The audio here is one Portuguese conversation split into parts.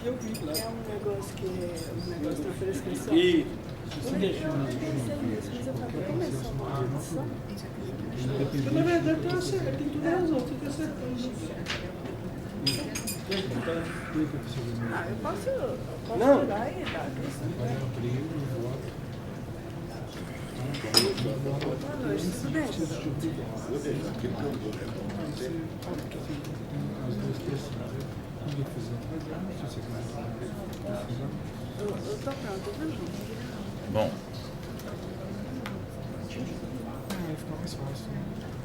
Eu vi lá. É um negócio na prescrição. E Mas eu falei, começou uma audição. na verdade tem tudo razão, tem que acertar isso. Eu posso Não. tirar e dar atenção. Boa noite, tudo bem? Eu tô pronta, viu, João? Bom, Fica mais fácil.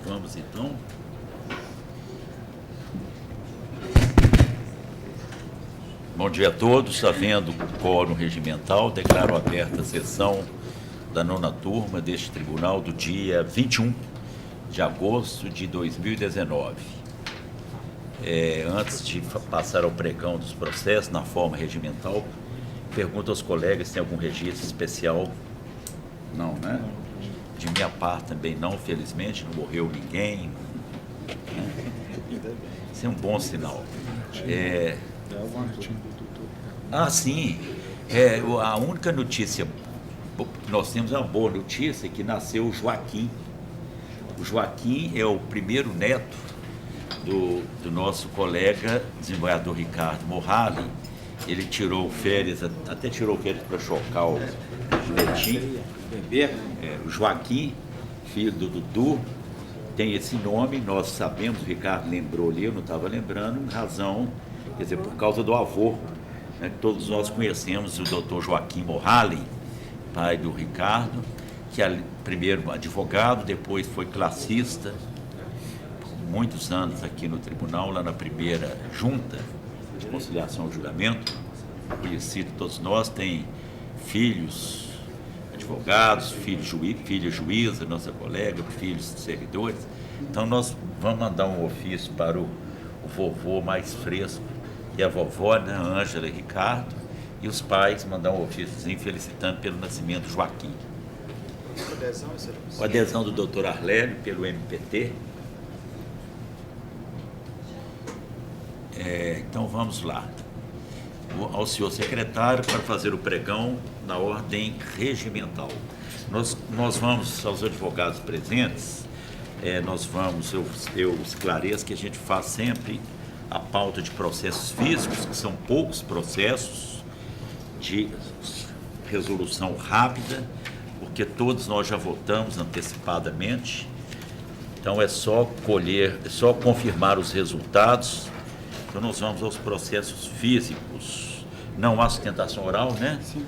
vamos então. Bom dia a todos. Havendo quórum regimental, declaro aberta a sessão da 9ª turma deste tribunal do dia 21 de agosto de 2019. Antes de passar ao pregão dos processos na forma regimental, pergunto aos colegas se tem algum registro especial. Não, né? De minha parte também não, felizmente, não morreu ninguém. Isso é um bom sinal. Sim. A única notícia que nós temos é uma boa notícia, que nasceu o Joaquim. O Joaquim é o primeiro neto do nosso colega desembargador Ricardo Morrali. Ele tirou férias, até tirou férias para chocar o Betinho. O Joaquim, filho do Dudu, tem esse nome, nós sabemos, o Ricardo lembrou ali, eu não estava lembrando, em razão, quer dizer, por causa do avô, né, que todos nós conhecemos, o doutor Joaquim Morrali, pai do Ricardo, que é primeiro advogado, depois foi classista, por muitos anos aqui no tribunal, lá na primeira junta de conciliação e julgamento, conhecido todos nós, tem filhos advogados, filha juíza, nossa colega, filhos servidores. Então nós vamos mandar um ofício para o vovô mais fresco e a vovó, né, Ângela e Ricardo, e os pais mandar um ofíciozinho felicitando pelo nascimento do Joaquim. Com a adesão do doutor Arlélio pelo MPT. Então vamos lá. Ao senhor secretário para fazer o pregão na ordem regimental. Nós vamos, aos advogados presentes, eu esclareço que a gente faz sempre a pauta de processos físicos, que são poucos processos de resolução rápida, porque todos nós já votamos antecipadamente, então é só confirmar os resultados. Então nós vamos aos processos físicos. Não há sustentação oral, né? Sim,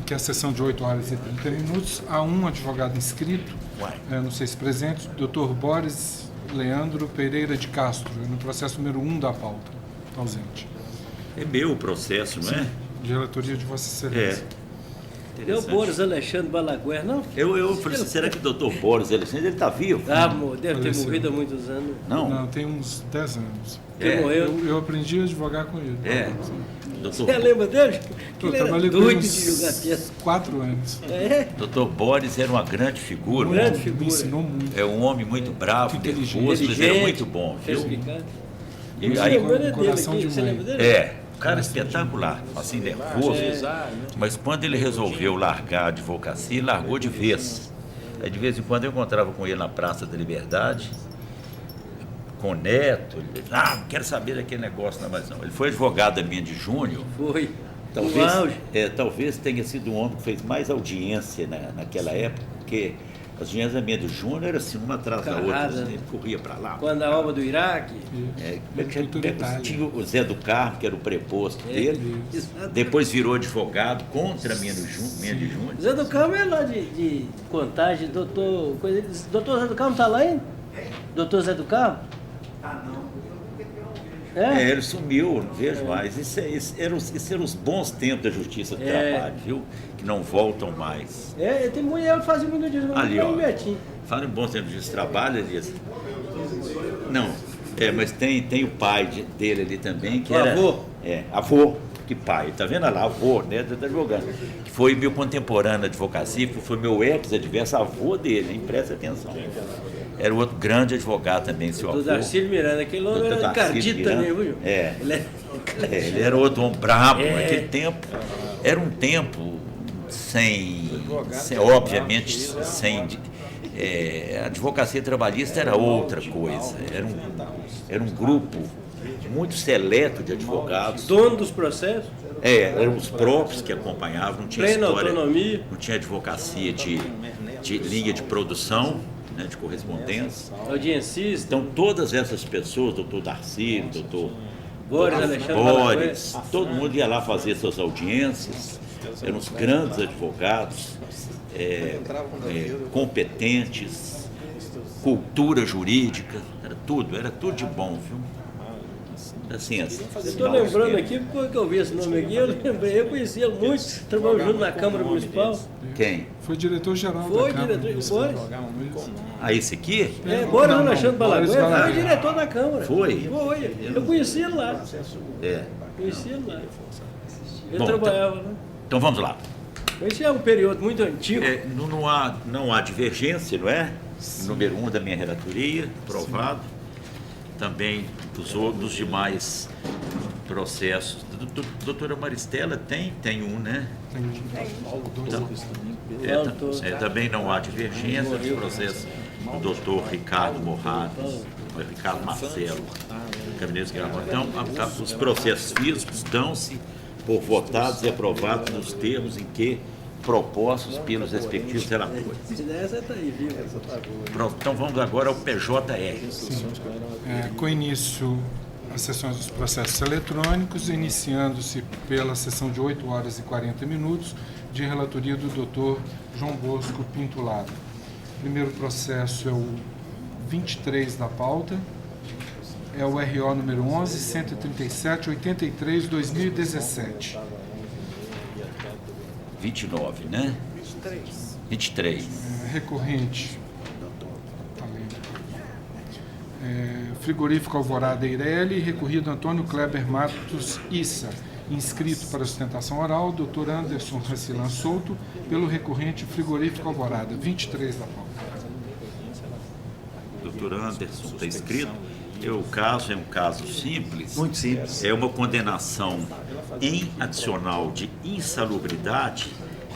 que é a sessão de 8 horas e 30 minutos. Há um advogado inscrito, não sei se presente, Dr. Boris Leandro Pereira de Castro, no processo número 1 da pauta, ausente. É meu o processo, não é? De relatoria de Vossa Excelência. É o Boris Alexandre Balaguer, não? Eu falei, será que o doutor Boris Alexandre, ele está vivo? Deve ter morrido há muitos anos. Não, tem uns 10 anos. Ele morreu. Eu aprendi a advogar com ele. Você lembra dele? Ele era trabalhei com doido ele de jogar peça. 4 anos. Doutor Boris era uma grande figura. Me ensinou muito. É um homem muito bravo, nervoso, mas era muito bom, viu? E aí, você lembra dele? Cara espetacular, assim, nervoso, mas quando ele resolveu largar a advocacia, ele largou de vez. Aí de vez em quando eu encontrava com ele na Praça da Liberdade, com o neto, ele não quero saber daquele negócio, não mais não. Ele foi advogado da minha de Júnior. Foi. Talvez tenha sido um homem que fez mais audiência naquela época, porque as audiências da minha de Júnior eram assim, uma atrás da outra, assim, ele corria para lá. Quando a obra do Iraque. Tinha o Zé do Carmo, que era o preposto dele, depois virou advogado contra a minha de Júnior. Zé do Carmo é lá de Contagem, doutor Zé do Carmo está lá, hein? Doutor Zé do Carmo? Ele sumiu, não vejo mais. Isso eram os bons tempos da justiça do trabalho, viu? Que não voltam mais. Tem mulher que fazia muito disso. Ali, ó. Fala em bons tempos de justiça do trabalho, Elias. Não, mas tem o pai dele ali também, que era... Avô? Avô. Que pai, tá vendo lá, avô, né, tá advogado, que foi meu contemporâneo na advocacia, foi meu ex-adverso, avô dele, hein? Presta atenção. era outro grande advogado também, seu avô. Do Darcílio Miranda, aquele homem Doutor era Darcílio encardido Miranda. também, viu? É. Ele Ele era outro homem brabo. É. Naquele tempo, era um tempo obviamente, a advocacia trabalhista era outra coisa. Era um grupo muito seleto de advogados. dono dos processos, Eram os próprios que acompanhavam, não tinha plena história, autonomia, não tinha advocacia de linha de produção, né, de correspondência. audiencista, Então, todas essas pessoas, doutor Darcílio, doutor Boris Alexandre Boris, todo mundo ia lá fazer suas audiências, eram os grandes advogados, competentes, cultura jurídica, era tudo de bom, viu? Assim, Eu estou lembrando aqui, porque eu vi esse nome aqui, eu conhecia muito, trabalhou junto na Câmara Municipal. Quem? Foi diretor-geral Foi da Câmara. diretor, Boris. Esse aqui? Boris Não, Alexandre Boris Balaguer foi Balaguer. diretor da Câmara. Foi? Foi, eu conhecia ele lá, É. conhecia ele lá. Ele Bom, trabalhava lá. Então vamos lá. Esse é um período muito antigo. Não há divergência, não é? Número 1 da minha relatoria, aprovado. Também dos demais processos. Doutora Maristela tem um, né? Também não há divergência dos processos do doutor Ricardo Morradas, Ricardo Marcelo, Gabinete Gramado. Então, os processos físicos dão-se por votados e aprovados nos termos em que propostos pelos respectivos relatores. Essa tá aí, viu? Pronto, então vamos agora ao PJR. Com início as sessões dos processos eletrônicos, iniciando-se pela sessão de 8 horas e 40 minutos, de relatoria do Dr. João Bosco Pintulado. O primeiro processo é o 23 da pauta, é o RO número 11-137-83-2017. 29, né? 23. Recorrente. Tá lendo. Frigorífico Alvorada Eireli, recorrido Antônio Kleber Matos Issa, inscrito para sustentação oral, Dr. Anderson Racilan Souto, pelo recorrente Frigorífico Alvorada, 23 da pauta. Doutor Anderson, está escrito. O caso é um caso simples. Muito simples. É uma condenação em adicional de insalubridade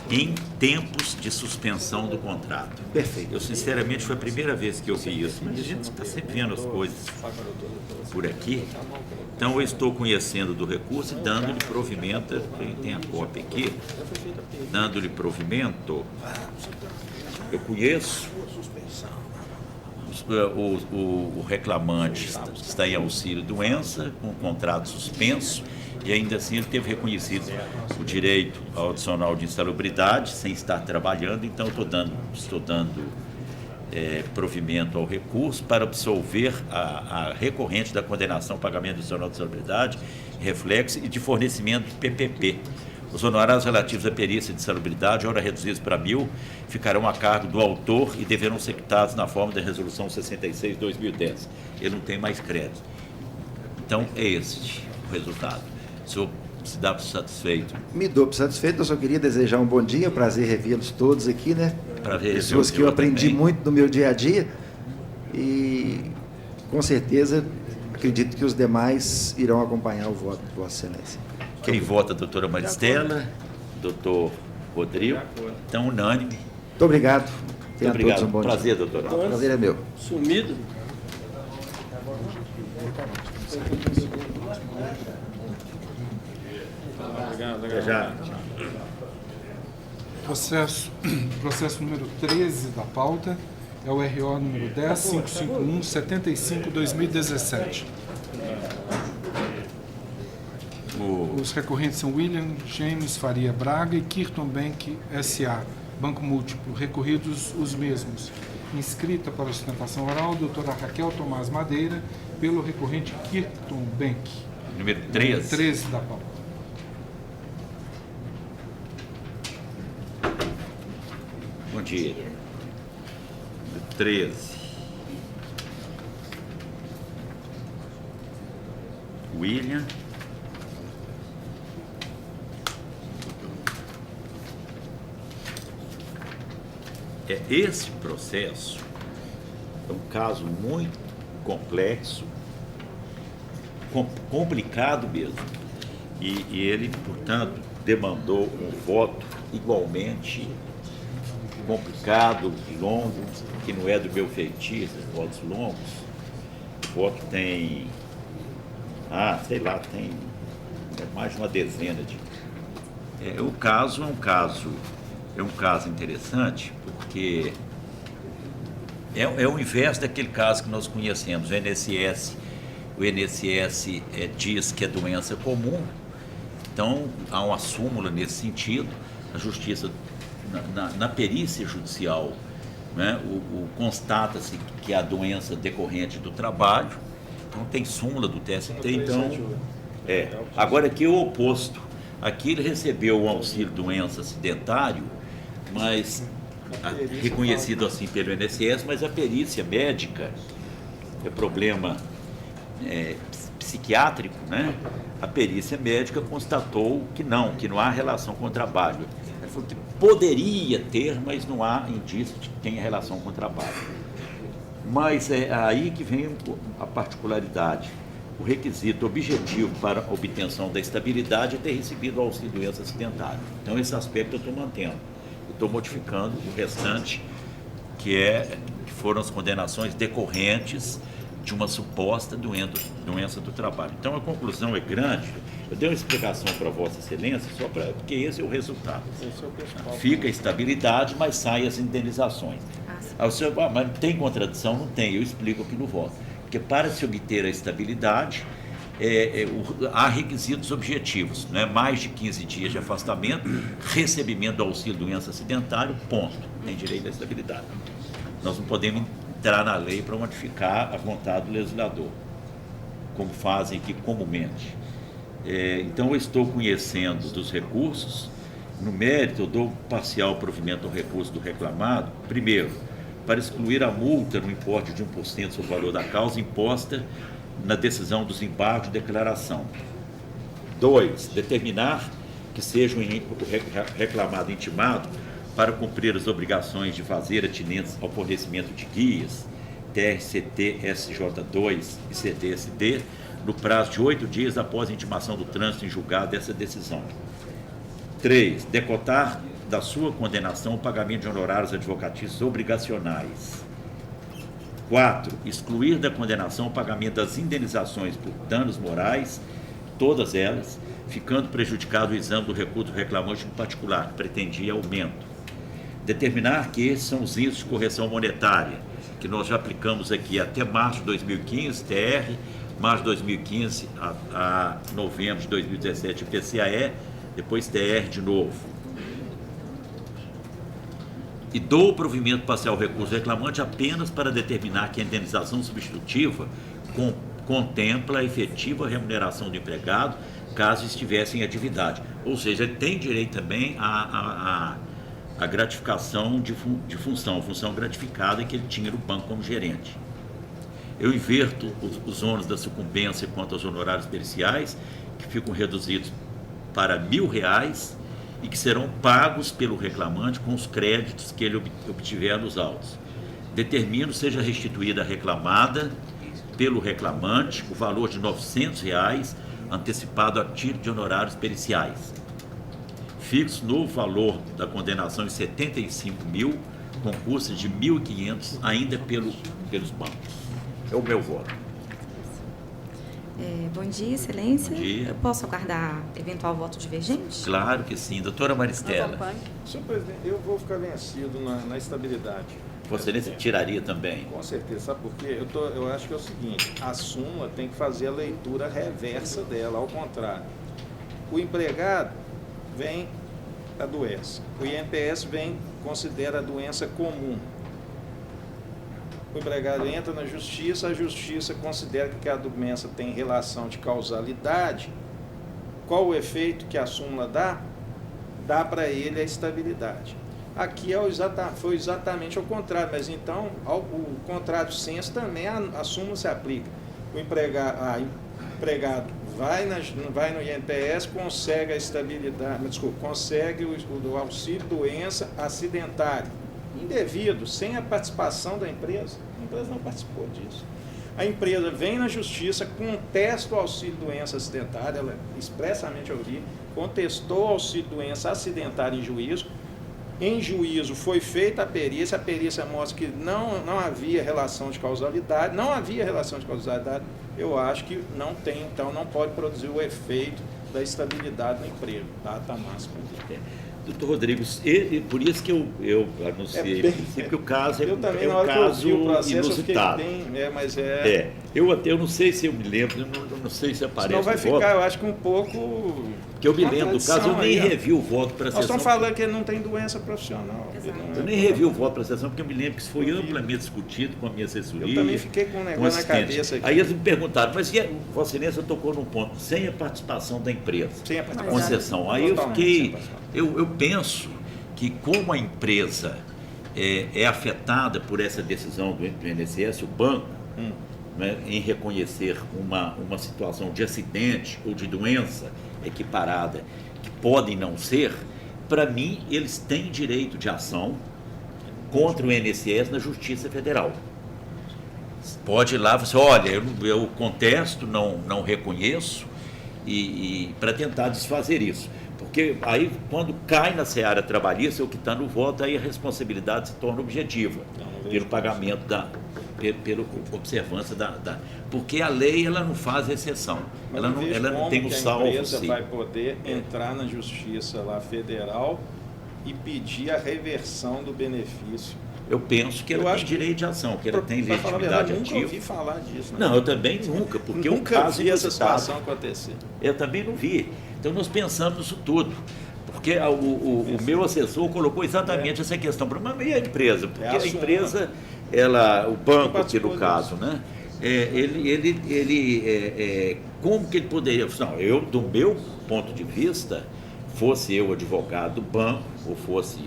em tempos de suspensão do contrato. Perfeito. Eu, sinceramente, foi a primeira vez que eu vi isso. Mas a gente está sempre vendo as coisas por aqui. Então, eu estou conhecendo do recurso e dando-lhe provimento. Tem a cópia aqui. Dando-lhe provimento. Eu conheço. O reclamante está em auxílio-doença, com o contrato suspenso, e ainda assim ele teve reconhecido o direito ao adicional de insalubridade, sem estar trabalhando. Então, estou dando provimento ao recurso para absolver a recorrente da condenação ao pagamento do adicional de insalubridade, reflexo e de fornecimento de PPP. Os honorários relativos à perícia de insalubridade, ora reduzidos para 1.000, ficarão a cargo do autor e deverão ser quitados na forma da Resolução 66/2010. Ele não tem mais crédito. Então, é este o resultado. O senhor se dá satisfeito? Me dou por satisfeito, eu só queria desejar um bom dia, um prazer revê-los todos aqui, né? Pessoas que eu aprendi muito no meu dia a dia e, com certeza, acredito que os demais irão acompanhar o voto de Vossa Excelência. Quem vota, doutora Maristela, doutor Rodrigo, então unânime. Muito obrigado. Muito obrigado. Um bom Prazer, dia. doutor. O prazer é meu. Sumido. Já. Processo número 13 da pauta é o RO número 10.551-75/2017. Os recorrentes são William James Faria Braga e Kirton Bank S.A., Banco Múltiplo, recorridos os mesmos. Inscrita para sustentação oral, doutora Raquel Tomás Madeira, pelo recorrente Kirton Bank. Número 13. 13 da pauta. Bom dia. 13. William. Esse processo É um caso muito complexo, complicado mesmo. E ele, portanto, demandou um voto igualmente complicado, longo, que não é do meu feitio, esses votos longos. O voto tem, tem mais de uma dezena de... O caso é um caso interessante, porque é o inverso daquele caso que nós conhecemos. O INSS diz que é doença comum, então há uma súmula nesse sentido. A Justiça, na perícia judicial, né, constata-se que há doença decorrente do trabalho, então tem súmula do TST. Então, agora aqui é o oposto. Aqui ele recebeu o auxílio doença acidentário, mas reconhecido assim pelo INSS, mas a perícia médica, é problema psiquiátrico, né? A perícia médica constatou que não há relação com o trabalho. Ele falou que poderia ter, mas não há indício de que tenha relação com o trabalho. Mas é aí que vem a particularidade. O requisito objetivo para a obtenção da estabilidade é ter recebido o auxílio doença acidentário. Então, esse aspecto eu estou mantendo. Eu estou modificando o restante, que foram as condenações decorrentes de uma suposta doença do trabalho. Então, a conclusão é grande. Eu dei uma explicação para Vossa Excelência, porque esse é o resultado. Fica a estabilidade, mas saem as indenizações. Aí o senhor, mas tem contradição? Não tem, eu explico aqui no voto. Porque para se obter a estabilidade, há requisitos objetivos, né? Mais de 15 dias de afastamento, recebimento do auxílio doença acidentário, ponto. Tem direito à estabilidade. Nós não podemos entrar na lei para modificar a vontade do legislador, como fazem aqui comumente. Então, eu estou conhecendo dos recursos. No mérito, eu dou parcial provimento ao recurso do reclamado, primeiro, para excluir a multa no importe de 1% sobre o valor da causa imposta na decisão dos embargos de declaração. 2, determinar que seja o reclamado intimado para cumprir as obrigações de fazer atinentes ao fornecimento de guias, TRCT, SJ2 e CTSD, no prazo de 8 dias após a intimação do trânsito em julgado dessa decisão. 3, decotar da sua condenação o pagamento de honorários advocatícios obrigacionais. 4, excluir da condenação o pagamento das indenizações por danos morais, todas elas, ficando prejudicado o exame do recurso do reclamante em particular, que pretendia aumento. Determinar que esses são os índices de correção monetária, que nós já aplicamos aqui até março de 2015, TR, março de 2015 a novembro de 2017, PCAE, depois TR de novo. E dou o provimento parcial ao recurso reclamante apenas para determinar que a indenização substitutiva contempla a efetiva remuneração do empregado, caso estivesse em atividade. Ou seja, ele tem direito também à gratificação de função gratificada que ele tinha no banco como gerente. Eu inverto os ônus da sucumbência quanto aos honorários periciais, que ficam reduzidos para R$1.000 e que serão pagos pelo reclamante com os créditos que ele obtiver nos autos. Determino seja restituída a reclamada pelo reclamante o valor de R$900 antecipado a título de honorários periciais. Fixo novo valor da condenação em R$75.000, com custas de R$1.500 ainda pelos bancos. É o meu voto. Bom dia, Excelência. Bom dia. Eu posso aguardar eventual voto divergente? Claro que sim. Doutora Maristela. Senhor presidente, eu vou ficar vencido na estabilidade. Vossa Excelência tiraria também? Com certeza. Sabe por quê? Eu acho que é o seguinte, a súmula tem que fazer a leitura reversa dela, ao contrário. O empregado vem a doença. O INPS considera a doença comum. O empregado entra na justiça, a justiça considera que a doença tem relação de causalidade. Qual o efeito que a súmula dá? Dá para ele a estabilidade. Aqui foi exatamente ao contrário, mas então, o contrário senso também a súmula se aplica. O empregado vai no INPS, consegue a estabilidade, consegue o auxílio doença acidentário. indevido, sem a participação da empresa. A empresa não participou disso. A empresa vem na justiça, contesta o auxílio-doença acidentária, ela expressamente eu vi, contestou o auxílio-doença acidentária em juízo. Em juízo foi feita a perícia mostra que não havia relação de causalidade, eu acho que não tem, então não pode produzir o efeito da estabilidade no emprego, data máxima. Doutor Rodrigo, por isso que eu anunciei, que o caso eu também, é na um hora caso que eu vi o processo, inusitado. Eu não sei se eu me lembro, eu não sei se aparece. Não vai o ficar, voto. Eu acho que um pouco... Porque eu me lembro do caso, eu nem revi o voto para a sessão. Nós estamos falando que ele não tem doença profissional. Eu nem revi o voto para a sessão, porque eu me lembro que isso foi amplamente discutido com a minha assessoria. Eu também fiquei com um negócio na cabeça aqui. Aí eles me perguntaram, mas Vossa Excelência tocou num ponto, sem a participação da empresa, sem a participação. concessão. Aí eu fiquei, eu penso que como a empresa é afetada por essa decisão do INSS, o banco, né, em reconhecer uma situação de acidente ou de doença equiparada, que podem não ser, para mim, eles têm direito de ação contra o INSS na Justiça Federal. Pode ir lá e falar, olha, eu contesto, não reconheço, e para tentar desfazer isso. Porque aí, quando cai na seara trabalhista, o que está no voto, aí a responsabilidade se torna objetiva, pelo pagamento pela observância porque a lei ela não faz exceção, ela não tem o salvo. A empresa vai poder entrar na justiça lá federal e pedir a reversão do benefício. Eu penso que ela tem direito de ação, que ela tem legitimidade ativa. Eu nunca ouvi falar disso. Não, eu também nunca, porque nunca um caso vi essa situação acontecer. Eu também não vi. Então nós pensamos nisso tudo. Porque o meu assessor colocou exatamente essa questão para a empresa, porque a empresa, o banco aqui no caso, né? Como que ele poderia? Não, eu, do meu ponto de vista, fosse eu advogado do banco, ou fosse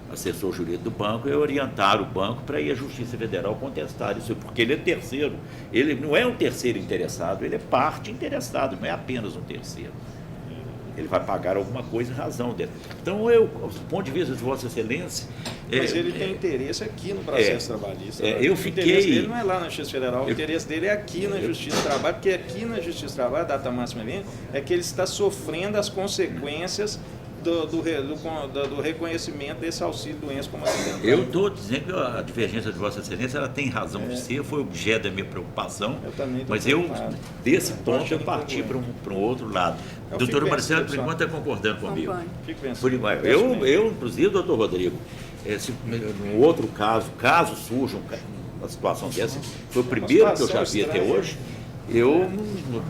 o assessor jurídico do banco, eu orientar o banco para ir à Justiça Federal contestar isso, porque ele é terceiro, ele não é um terceiro interessado, ele é parte interessado, não é apenas um terceiro. Ele vai pagar alguma coisa em razão dele. Então, do ponto de vista de Vossa Excelência... Mas ele tem interesse aqui no processo trabalhista. Eu fiquei... O interesse dele não é lá na Justiça Federal, o interesse dele é aqui na Justiça do Trabalho, porque aqui na Justiça do Trabalho, a data máxima é que ele está sofrendo as consequências do reconhecimento desse auxílio-doença como acidente. Eu estou dizendo que a divergência de Vossa Excelência ela tem razão de ser, foi objeto da minha preompação, mas desse ponto, eu parti para um outro lado. Doutora Marcela, por enquanto, está concordando comigo. Por enquanto, eu, inclusive, doutor Rodrigo, no outro caso surja uma situação dessa, foi o primeiro que eu já vi até hoje, eu não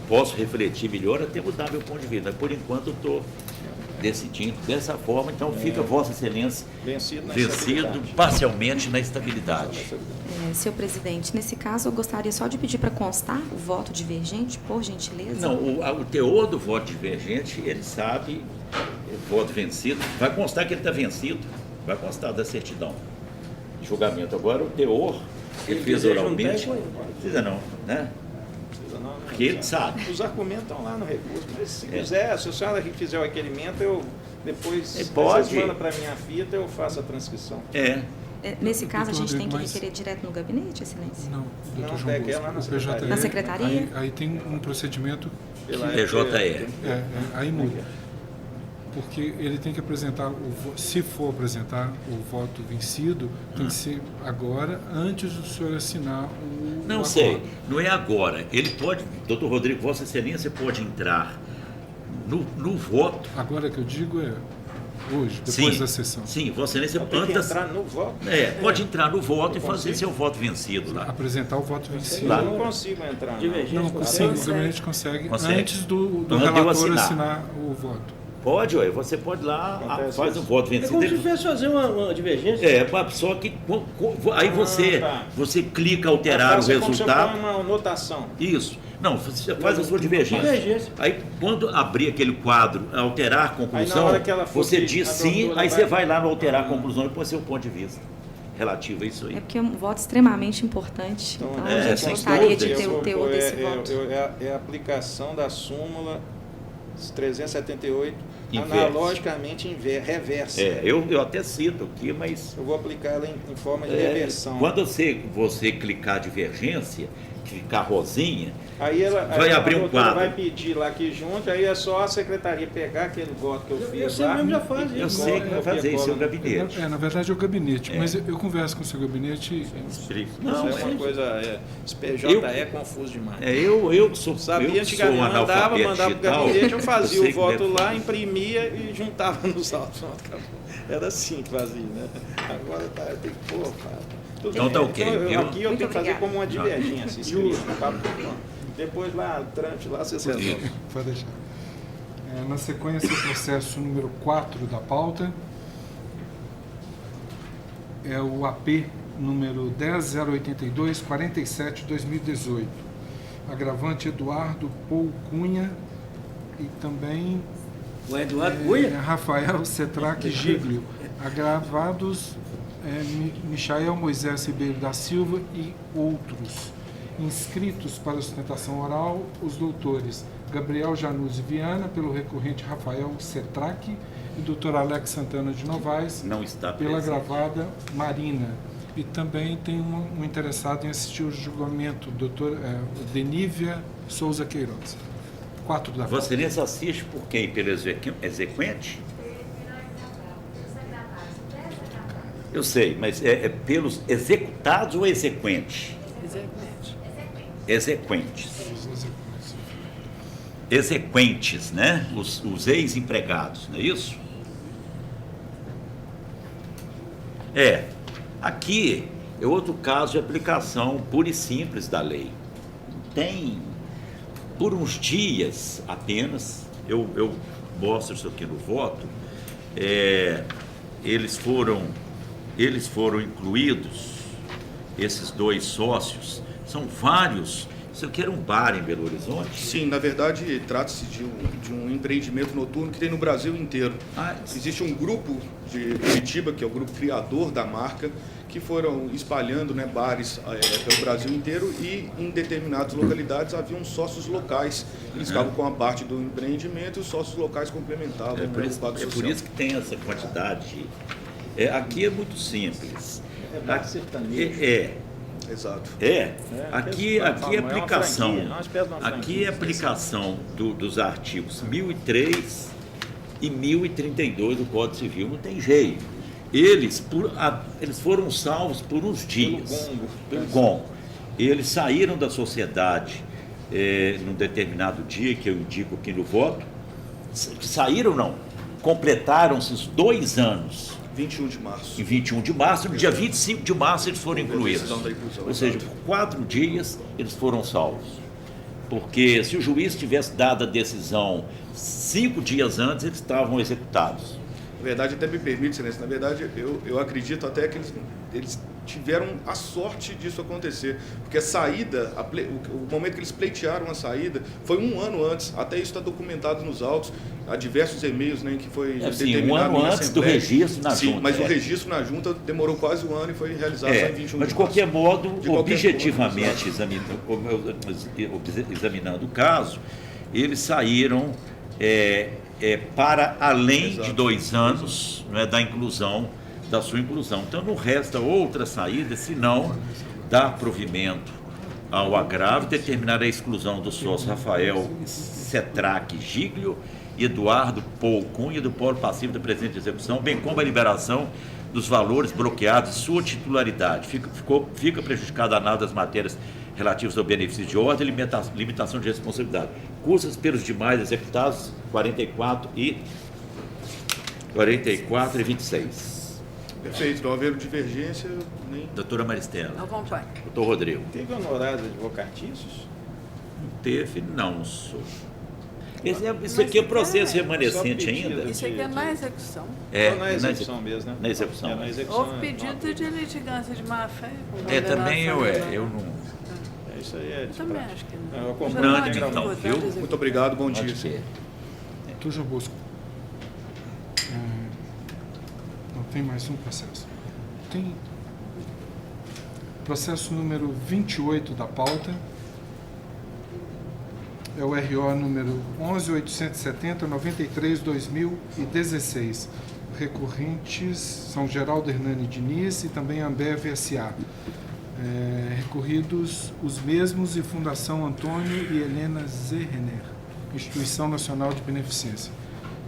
posso refletir melhor até mudar meu ponto de vista, mas por enquanto eu estou decidindo dessa forma, então fica Vossa Excelência vencido parcialmente na estabilidade. Senhor presidente, nesse caso eu gostaria só de pedir para constar o voto divergente, por gentileza. Não, o teor do voto divergente, ele sabe, o voto vencido, vai constar que ele está vencido, vai constar da certidão de julgamento. Agora o teor, ele fez oralmente, não precisa não, né? Porque ele sabe. Os argumentos estão lá no recurso, mas se quiser, se a senhora fizer o requerimento, eu depois manda para a minha fita, eu faço a transcrição. Nesse caso, a gente tem que requerer direto no gabinete, Excelência? Não, doutor João Bosco, lá o PJE. Na secretaria? Aí tem um procedimento PJE. Aí muda. Porque ele tem que apresentar, se for apresentar o voto vencido, tem que ser agora, antes do senhor assinar o Não sei, não é agora. Ele pode, doutor Rodrigo, Vossa Excelência pode entrar no voto. Agora que eu digo hoje, depois da sessão. Sim, Vossa Excelência pode entrar no voto. Pode entrar no voto e fazer seu voto vencido lá. Apresentar o voto vencido. Eu não consigo entrar. Sim, o gabinete consegue antes do relator assinar o voto. Pode, você pode ir lá, faz um voto vencido. É como se tivesse fazer uma divergência. Só que aí você clica alterar o resultado. Você põe uma anotação. Isso. Não, você faz a sua divergência. Aí quando abrir aquele quadro, alterar a conclusão, você diz sim, aí você vai lá no alterar a conclusão e põe seu ponto de vista relativo a isso aí. É porque é um voto extremamente importante. Então a gente gostaria de ter o teor desse voto. É a aplicação da súmula 378, Inverte. analogicamente reversa. Eu até cito aqui, mas... Eu vou aplicar ela em forma de reversão. Quando você clicar divergência, ficar rosinha, aí vai abrir um quadro. Vai pedir lá que junte, aí é só a secretaria pegar aquele voto que eu fiz lá. mesmo já faz Eu isso. sei que vai fazer isso, é o gabinete. Na verdade é o gabinete, mas eu converso com o seu gabinete. Não, Isso é uma coisa... Esse PJ é confuso demais. Eu sou Sabia, eu que sou um antigamente mandava analfabeto pro digital. gabinete, eu fazia sei o que voto deve lá, fazer. imprimia e juntava nos autos. Pronto, acabou. Era assim que fazia, né? Agora tem que pôr, cara. Tudo Então bem. tá ok, Então, viu? aqui eu Muito tenho que fazer obrigada. como uma divergência, escrito, depois lá, o trâmite lá, você resolve. Pode deixar. Na sequência, o processo número 4 da pauta é o AP número 10082-47-2018. Agravante Eduardo Paul Cunha e também O Eduardo Cunha? Rafael Cetrac Giglio. Agravados Michael Moisés Ribeiro da Silva e outros. Inscritos para sustentação oral, os doutores Gabriel Januzzi Viana, pelo recorrente Rafael Cetrac, e doutor Alex Santana de Novaes, Não está pela presente. gravada Marina. E também tem um interessado em assistir o julgamento, doutor Denívia Souza Queiroz. 4 da Vossa Excelência assiste por quem? Pelo exequente? Eu sei, mas é pelos executados ou exequentes? Exequentes. Exequentes, né? Os ex-empregados, não é isso? Aqui é outro caso de aplicação pura e simples da lei. Tem, por uns dias apenas, eu mostro isso aqui no voto, eles foram incluídos, esses dois sócios, são vários. Isso aqui era um bar em Belo Horizonte? Sim, na verdade, trata-se de um empreendimento noturno que tem no Brasil inteiro. Existe um grupo de Curitiba, que é o grupo criador da marca, que foram espalhando, né, bares pelo Brasil inteiro, e em determinadas localidades haviam sócios locais. Eles ficavam com a parte do empreendimento e os sócios locais complementavam. É por isso que tem essa quantidade. Aqui é muito simples. bar sertanejo. Exato. Aqui é aplicação. franquia. Aqui é aplicação dos artigos 1003 e 1032 do Código Civil. Não tem jeito. Eles foram salvos por uns dias. Pelo gongo. Eles saíram da sociedade num determinado dia, que eu indico aqui no voto. Saíram, não. Completaram-se os 2 anos. 21 de março. Em 21 de março, no dia 25 de março eles foram incluídos. Ou seja, por 4 dias eles foram salvos. Porque se o juiz tivesse dado a decisão 5 dias antes, eles estavam executados. Na verdade, até me permite, Excelência, na verdade, eu acredito até que eles tiveram a sorte disso acontecer, porque a saída, o momento que eles pleitearam a saída, foi 1 ano antes, até isso está documentado nos autos, há diversos e-mails, né, que foi determinado 1 ano antes do registro na junta. Mas o registro na junta demorou quase 1 ano e foi realizado só em 21 mas de qualquer modo, objetivamente examinando o caso, eles saíram para além de 2 anos, não é, da sua inclusão. Então não resta outra saída senão dar provimento ao agravo e determinar a exclusão do sócio Rafael Cetrac Giglio e Eduardo Paul Cunha do polo passivo da presente execução, bem como a liberação dos valores bloqueados e sua titularidade. Fica prejudicada a nada das matérias relativas ao benefício de ordem e limitação de responsabilidade. Custas pelos demais executados, 44 e 26. Perfeito, não havendo divergência, nem... Doutora Maristela. Acompanhe. Doutor Rodrigo. Teve honorários advocatícios? Não teve, não, senhor. Isso aqui é processo remanescente ainda? Isso aqui é na execução. Na execução mesmo, né? Na execução. Na execução. Houve pedido de litigância de má-fé. Também eu não... Isso aí é Eu também acho que não. Eu acompanho. Não, então, viu? Muito obrigado, bom dia. Doutor João Bosco, não tem mais um processo. Tem processo número 28 da pauta. é o RO número 11.870.93/2016. Recorrentes são Geraldo Hernani Diniz e também Ambev S.A. Recorridos os mesmos e Fundação Antônio e Helena Zerrener, Instituição Nacional de Beneficência.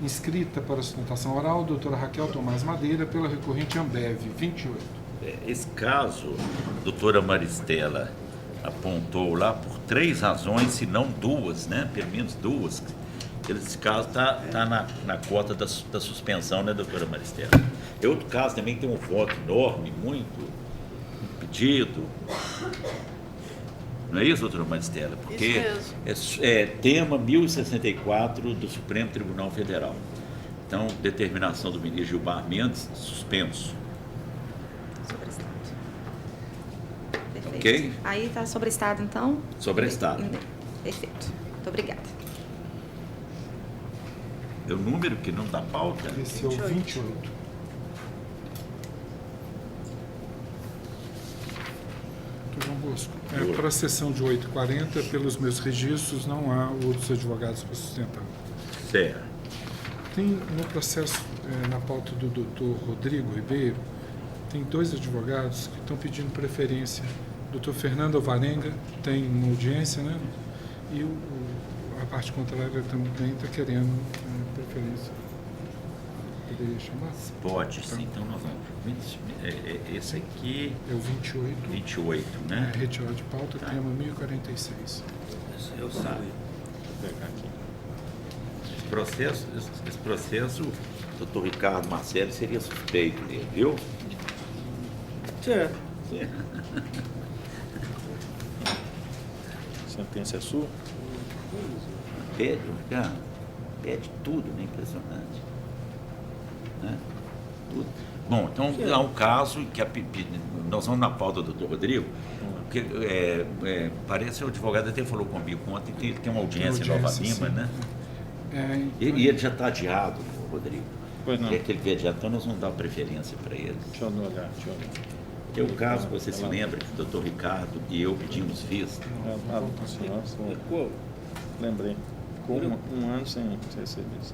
Inscrita para sustentação oral, doutora Raquel Tomás Madeira, pela recorrente Ambev, 28. Esse caso, doutora Maristela apontou lá por 3 razões, se não 2, né? Pelo menos 2. Esse caso está na cota da suspensão, né, doutora Maristela? É outro caso também que tem um voto enorme, muito pedido. Não é isso, doutora Maristela? Porque é tema 1064 do Supremo Tribunal Federal. Então, determinação do ministro Gilmar Mendes, suspenso. Sobreestado. Perfeito. Ok? Aí está sobreestado, então? Sobreestado. Perfeito. Muito obrigada. É o número que não dá pauta? Esse é o 28. João Bosco, para a sessão de 8h40, pelos meus registros, não há outros advogados para sustentar. Certo. Tem no processo, na pauta do doutor Rodrigo Ribeiro, tem 2 advogados que estão pedindo preferência. O doutor Fernando Alvarenga tem uma audiência, né? E a parte contrária também está querendo preferência. Poderia chamar? Pode, sim. Então nós vamos. Esse aqui. É o 28. 28, né? Retirado de pauta, tema 1046. Eu sabe. Vou pegar aqui. Esse processo, o doutor Ricardo Marcelo seria suspeito dele, viu? Certo. Sentença é sua? Pede, Ricardo. Pede tudo, né? Impressionante. Né? Tudo. Bom, então há um caso que nós vamos na pauta do doutor Rodrigo, porque parece que o advogado até falou comigo ontem que tem uma audiência em Nova Lima, né? E ele já está adiado, Rodrigo. Pois não. Quer que ele veja adiado, então nós vamos dar preferência para eles. Deixa eu olhar. Tem um caso que você se lembra que o doutor Ricardo e eu pedimos vista. Lembrei. Ficou um ano sem receber isso.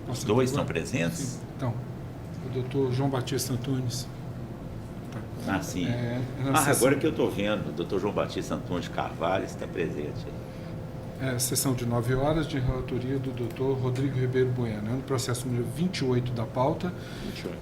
Os 2 estão presentes? Sim. Então, o doutor João Batista Antunes. Tá. Sim. Agora que eu estou vendo, o doutor João Batista Antunes Carvalho está presente. Sessão de 9 horas de relatoria do doutor Rodrigo Ribeiro Bueno. No processo número 28 da pauta. 28.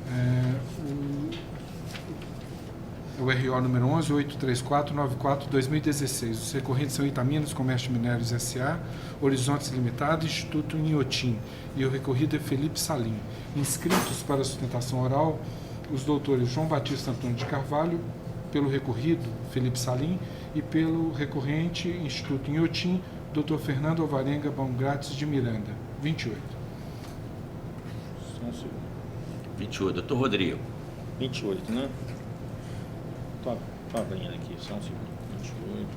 O RO número 11.83494/2016. Os recorrentes são Itaminas Comércio de Minérios S.A., Horizontes Limitado e Instituto Inhotim. E o recorrido é Felipe Salim. Inscritos para a sustentação oral, os doutores João Batista Antônio de Carvalho, pelo recorrido Felipe Salim, e pelo recorrente Instituto Inhotim, doutor Fernando Alvarenga Baumgratz de Miranda. 28. 28. Doutor Rodrigo. 28, né? Estou abrindo aqui, só um segundo. 28.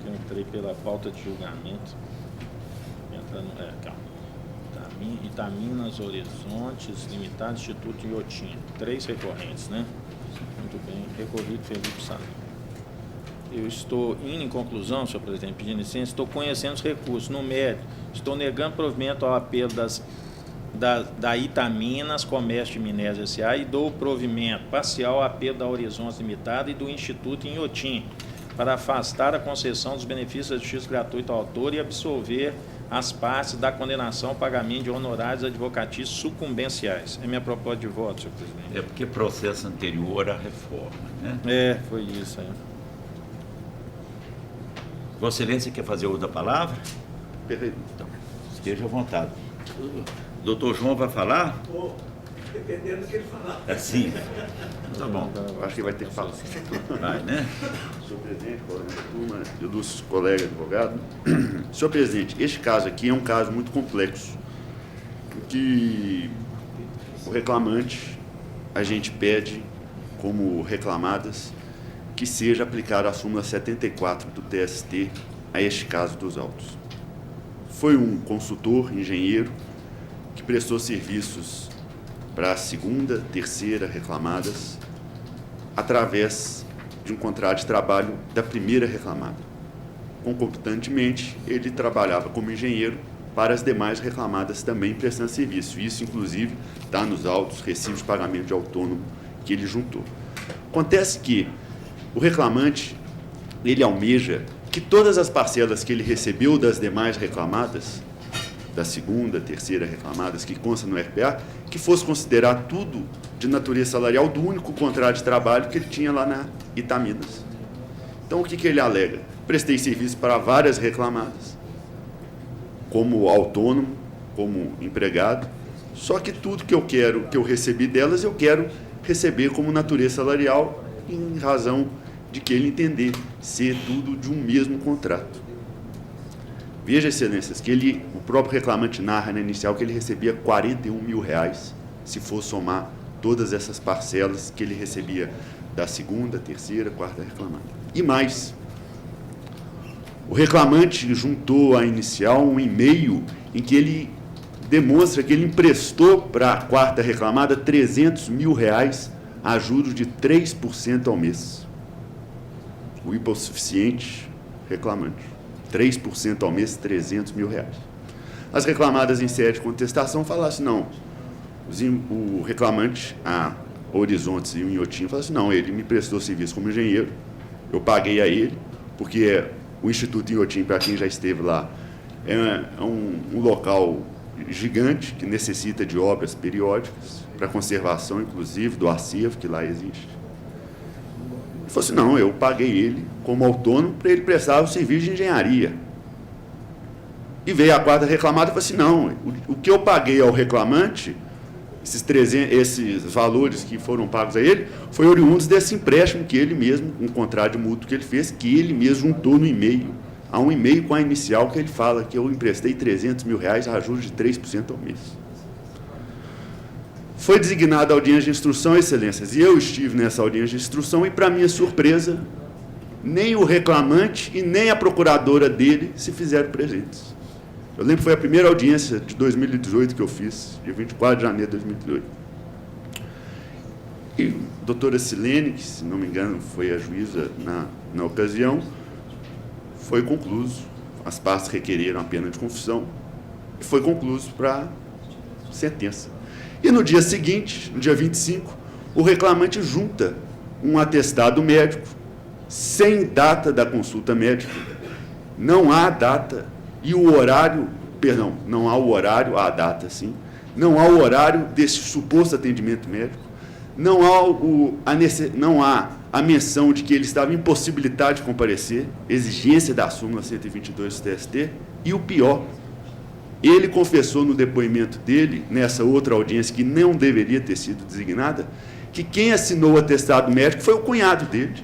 Eu entrei pela pauta de julgamento. Entrando. Calma. Itaminas, Horizontes, Limitado, Instituto Inhotim. 3 recorrentes, né? Muito bem. Recorrido Felipe Salim. Eu estou indo em conclusão, senhor presidente, pedindo licença, estou conhecendo os recursos. No mérito, estou negando provimento ao apelo da Itaminas Comércio de Minérios S.A. e dou provimento parcial ao apelo da Horizontes Limitada e do Instituto Inhotim para afastar a concessão dos benefícios da justiça gratuita ao autor e absolver as partes da condenação ao pagamento de honorários advocatícios sucumbenciais. É minha proposta de voto, senhor presidente. É porque processo anterior à reforma, né? Foi isso aí. Vossa Excelência quer fazer outra palavra? Perfeito. Então, esteja à vontade. O doutor João vai falar? Dependendo do que ele falar. Assim. Tá bom. Acho que vai ter que falar. Vai, né? Senhor presidente, colega da turma, ilustres colegas advogados. Senhor presidente, este caso aqui é um caso muito complexo, em que o reclamante, a gente pede, como reclamadas, que seja aplicada a súmula 74 do TST a este caso dos autos. Foi um consultor, engenheiro, que prestou serviços para a segunda, terceira reclamadas através de um contrato de trabalho da primeira reclamada. Concomitantemente, ele trabalhava como engenheiro para as demais reclamadas também prestando serviço. Isso, inclusive, está nos autos, recibos de pagamento de autônomo que ele juntou. Acontece que o reclamante, ele almeja que todas as parcelas que ele recebeu das demais reclamadas, da segunda, terceira reclamadas, que consta no RPA, que fosse considerar tudo de natureza salarial do único contrato de trabalho que ele tinha lá na Itaminas. Então, o que ele alega? Prestei serviço para várias reclamadas, como autônomo, como empregado, só que tudo que eu recebi delas, eu quero receber como natureza salarial, em razão de que ele entender ser tudo de um mesmo contrato. Veja, excelências, que o próprio reclamante narra na inicial que ele recebia R$41 mil, se for somar todas essas parcelas que ele recebia da segunda, terceira, quarta reclamada. E mais, o reclamante juntou à inicial um e-mail em que ele demonstra que ele emprestou para a quarta reclamada R$300 mil a juros de 3% ao mês. O hipossuficiente reclamante. 3% ao mês, R$300 mil. As reclamadas em sede de contestação falaram assim, não, o reclamante, a Horizontes e o Inhotim, falaram assim, não, ele me prestou serviço como engenheiro, eu paguei a ele, porque o Instituto Inhotim, para quem já esteve lá, é um local gigante que necessita de obras periódicas, para conservação, inclusive, do acervo que lá existe. Ele falou assim, não, eu paguei ele como autônomo para ele prestar o serviço de engenharia. E veio a quarta reclamada e falou assim, não, o que eu paguei ao reclamante, esses valores que foram pagos a ele, foi oriundos desse empréstimo que ele mesmo, um contrato de mútuo que ele fez, que ele mesmo juntou no e-mail. Há um e-mail com a inicial que ele fala que eu emprestei R$300 mil a juros de 3% ao mês. Foi designada a audiência de instrução, excelências, e eu estive nessa audiência de instrução e, para minha surpresa, nem o reclamante e nem a procuradora dele se fizeram presentes. Eu lembro que foi a primeira audiência de 2018 que eu fiz, dia 24 de janeiro de 2018. E a doutora Silene, que, se não me engano, foi a juíza na ocasião, foi concluso, as partes requereram a pena de confissão, e foi concluso para sentença. E no dia seguinte, no dia 25, o reclamante junta um atestado médico, sem data da consulta médica, não há data, e o horário, perdão, não há o horário, há a data sim, não há o horário desse suposto atendimento médico, não há a menção de que ele estava impossibilitado de comparecer, exigência da súmula 122 do TST, e o pior, ele confessou no depoimento dele, nessa outra audiência que não deveria ter sido designada, que quem assinou o atestado médico foi o cunhado dele.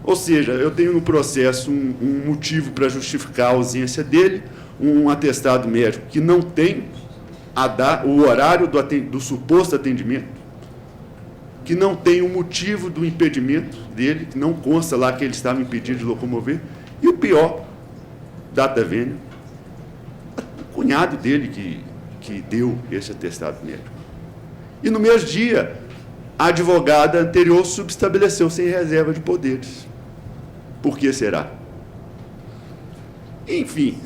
Ou seja, eu tenho no processo um motivo para justificar a ausência dele, um atestado médico que não tem o horário do suposto atendimento, que não tem o motivo do impedimento dele, que não consta lá que ele estava impedido de locomover, e o pior, data vênia, o cunhado dele que deu esse atestado médico. E no mesmo dia, a advogada anterior subestabeleceu sem reserva de poderes. Por que será? Enfim,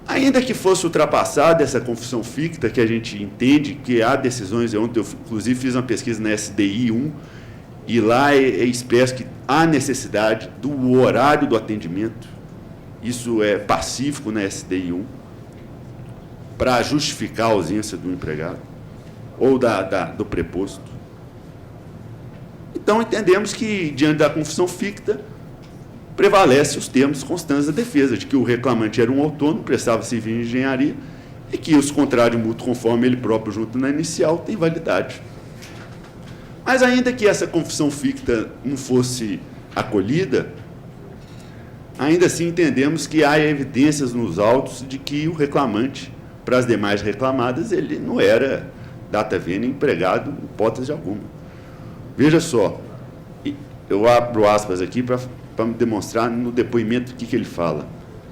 ainda que fosse ultrapassada essa confissão ficta, que a gente entende que há decisões, ontem eu inclusive fiz uma pesquisa na SDI 1, e lá é expresso que há necessidade do horário do atendimento, isso é pacífico na SDI 1, para justificar a ausência do empregado, ou do preposto. Então, entendemos que, diante da confissão ficta, prevalece os termos constantes da defesa, de que o reclamante era um autônomo, prestava serviço de engenharia, e que os contratos de mútuo, conforme ele próprio junto na inicial, têm validade. Mas, ainda que essa confissão ficta não fosse acolhida, ainda assim entendemos que há evidências nos autos de que o reclamante, para as demais reclamadas, ele não era data vênia empregado, em hipótese alguma. Veja só, eu abro aspas aqui para me demonstrar no depoimento o que ele fala,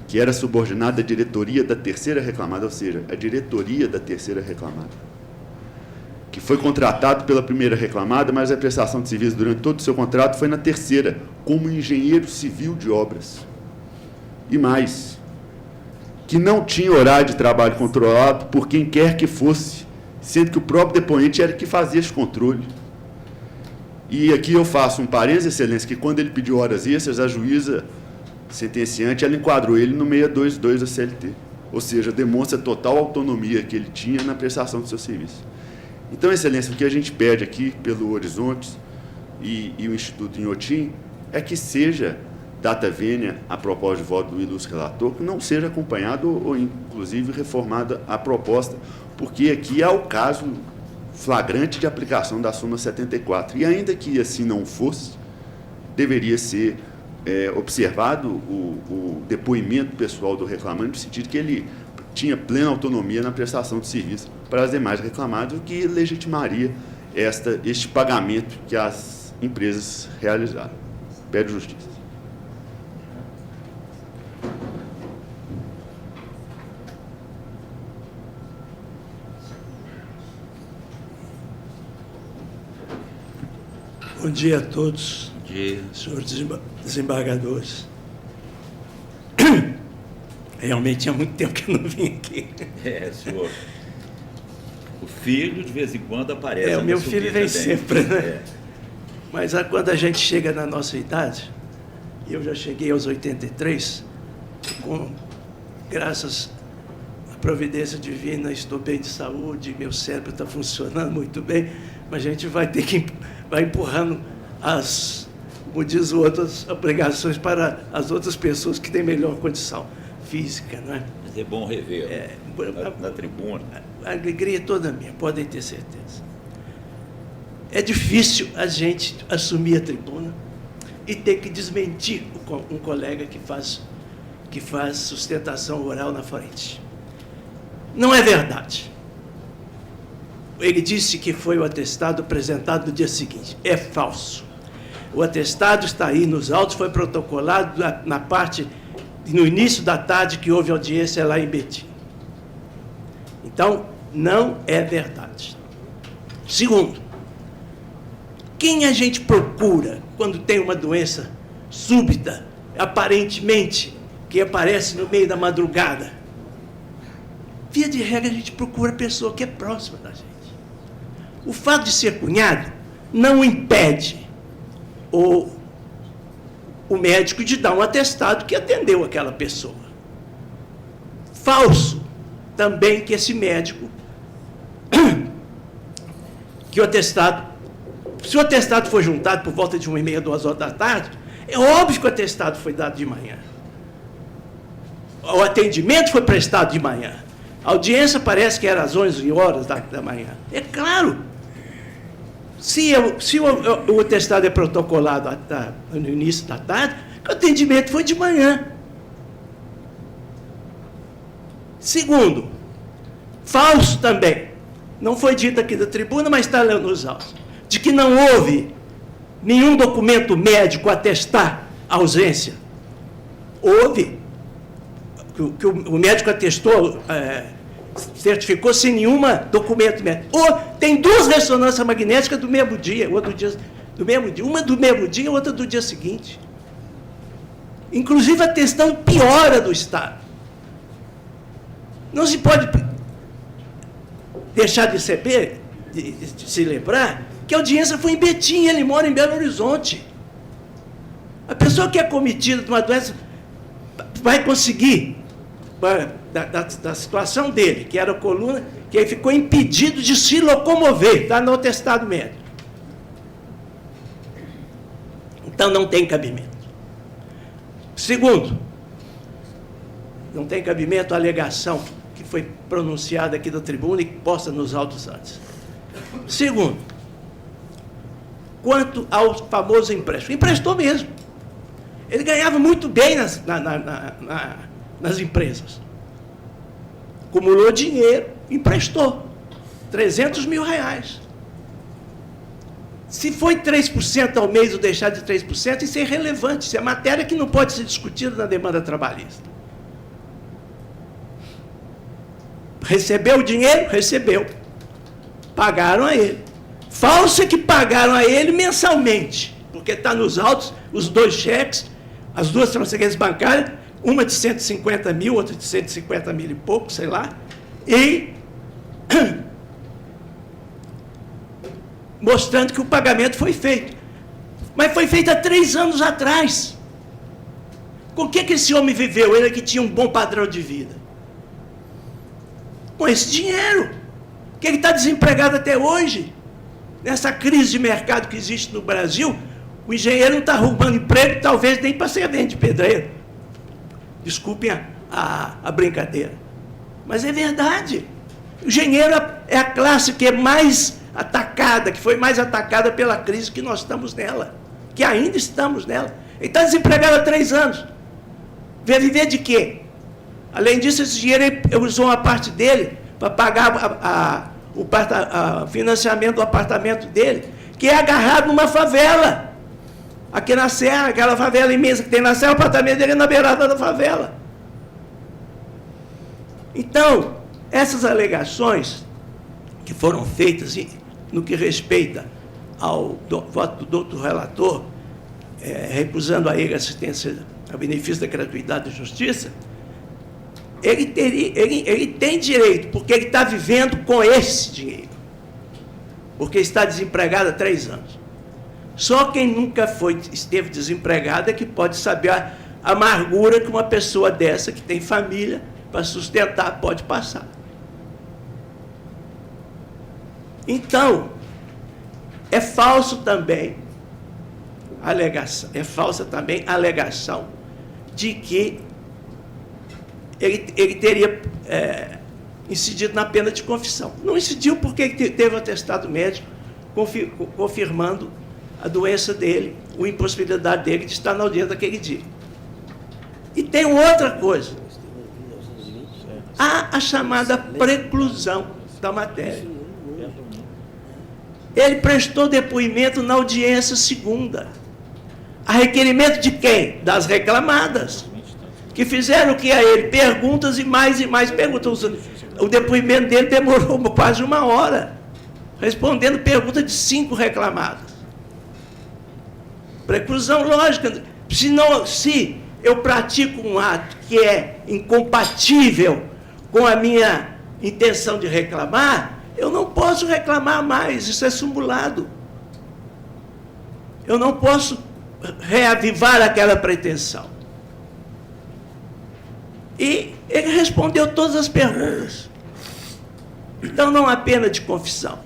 que era subordinado à diretoria da terceira reclamada, ou seja, a diretoria da terceira reclamada. O que foi contratado pela primeira reclamada, mas a prestação de serviço durante todo o seu contrato foi na terceira, como engenheiro civil de obras. E mais, que não tinha horário de trabalho controlado por quem quer que fosse, sendo que o próprio depoente era que fazia esse controle. E aqui eu faço um parênteses, Excelência, que quando ele pediu horas extras, a juíza sentenciante, ela enquadrou ele no 622 da CLT. Ou seja, demonstra total autonomia que ele tinha na prestação do seu serviço. Então, Excelência, o que a gente pede aqui pelo Horizontes e o Instituto Inhotim é que seja data vênia a proposta de voto do ilustre relator, que não seja acompanhado ou, inclusive, reformada a proposta, porque aqui há o caso flagrante de aplicação da súmula 74. E ainda que assim não fosse, deveria ser observado o depoimento pessoal do reclamante, no sentido que ele tinha plena autonomia na prestação de serviço para as demais reclamadas, o que legitimaria este pagamento que as empresas realizaram. Pede justiça. Bom dia a todos. Bom dia. Senhores desembargadores. Realmente tinha muito tempo que eu não vim aqui. Senhor. O filho, de vez em quando, aparece. O meu filho vem sempre, né? Mas quando a gente chega na nossa idade, eu já cheguei aos 83, graças à providência divina, estou bem de saúde, meu cérebro está funcionando muito bem, mas a gente vai ter que vai empurrando como diz o outro, as obrigações para as outras pessoas que têm melhor condição física, não é? Mas é bom rever na tribuna. A alegria é toda minha, podem ter certeza. É difícil a gente assumir a tribuna e ter que desmentir um colega que faz sustentação oral na frente. Não é verdade. Ele disse que foi o atestado apresentado no dia seguinte. É falso. O atestado está aí nos autos, foi protocolado na parte, no início da tarde, que houve audiência lá em Betim. Então, não é verdade. Segundo, quem a gente procura quando tem uma doença súbita, aparentemente, que aparece no meio da madrugada? Via de regra, a gente procura a pessoa que é próxima da gente. O fato de ser cunhado não impede o médico de dar um atestado que atendeu aquela pessoa. Falso também que esse médico, que o atestado, se o atestado for juntado por volta de 1h30, 2h da tarde, é óbvio que o atestado foi dado de manhã. O atendimento foi prestado de manhã. A audiência parece que era às 11 horas da manhã. É claro. Se o atestado é protocolado no início da tarde, o atendimento foi de manhã. Segundo, falso também, não foi dito aqui da tribuna, mas está lá nos autos, de que não houve nenhum documento médico atestar a ausência. Houve. Que o médico atestou, certificou sem nenhum documento médico. Ou tem duas ressonâncias magnéticas do mesmo dia, uma do mesmo dia, outra do dia seguinte. Inclusive a questão piora do estado. Não se pode deixar de se lembrar que a audiência foi em Betim, ele mora em Belo Horizonte. A pessoa que é cometida de uma doença vai conseguir, da situação dele, que era a coluna, que ele ficou impedido de se locomover, está no atestado médico. Então não tem cabimento. Segundo, não tem cabimento a alegação que foi pronunciada aqui da tribuna e posta nos autos antes. Segundo, quanto ao famoso empréstimo, emprestou mesmo. Ele ganhava muito bem nas empresas. Acumulou dinheiro, emprestou. 300 mil reais. Se foi 3% ao mês ou deixar de 3%, isso é irrelevante. Isso é matéria que não pode ser discutida na demanda trabalhista. Recebeu o dinheiro? Recebeu. Pagaram a ele. Falso é que pagaram a ele mensalmente, porque está nos autos os 2 cheques, as 2 transferências bancárias, uma de 150 mil, outra de 150 mil e pouco, sei lá, e mostrando que o pagamento foi feito. Mas foi feito há 3 anos atrás. Com o que esse homem viveu? Ele que tinha um bom padrão de vida. Com esse dinheiro. Que ele está desempregado até hoje. Nessa crise de mercado que existe no Brasil, o engenheiro não está arrumando emprego, talvez nem para servente de pedreiro. Desculpem a brincadeira. Mas é verdade. O engenheiro é a classe que é mais atacada, que foi mais atacada pela crise que nós estamos nela, que ainda estamos nela. Ele está desempregado há 3 anos. Vai viver de quê? Além disso, esse dinheiro ele usou uma parte dele para pagar o financiamento do apartamento dele, que é agarrado numa favela. Aqui na Serra, aquela favela imensa que tem na Serra, o apartamento dele é na beirada da favela. Então, essas alegações que foram feitas no que respeita ao voto do relator, recusando a ele a assistência a benefício da gratuidade da justiça, ele tem direito, porque ele está vivendo com esse dinheiro, porque está desempregado há 3 anos. Só quem nunca esteve desempregado é que pode saber a amargura que uma pessoa dessa, que tem família para sustentar, pode passar. Então, é falso também falsa também a alegação de que ele teria incidido na pena de confissão. Não incidiu porque ele teve um atestado médico confirmando a doença dele, a impossibilidade dele de estar na audiência daquele dia. E tem outra coisa. Há a chamada preclusão da matéria. Ele prestou depoimento na audiência segunda. A requerimento de quem? Das reclamadas, que fizeram que a ele perguntas e mais perguntas. O depoimento dele demorou quase 1 hora, respondendo perguntas de 5 reclamadas. Preclusão lógica. Se eu pratico um ato que é incompatível com a minha intenção de reclamar, eu não posso reclamar mais, isso é simulado. Eu não posso reavivar aquela pretensão. E ele respondeu todas as perguntas. Então, não há pena de confissão,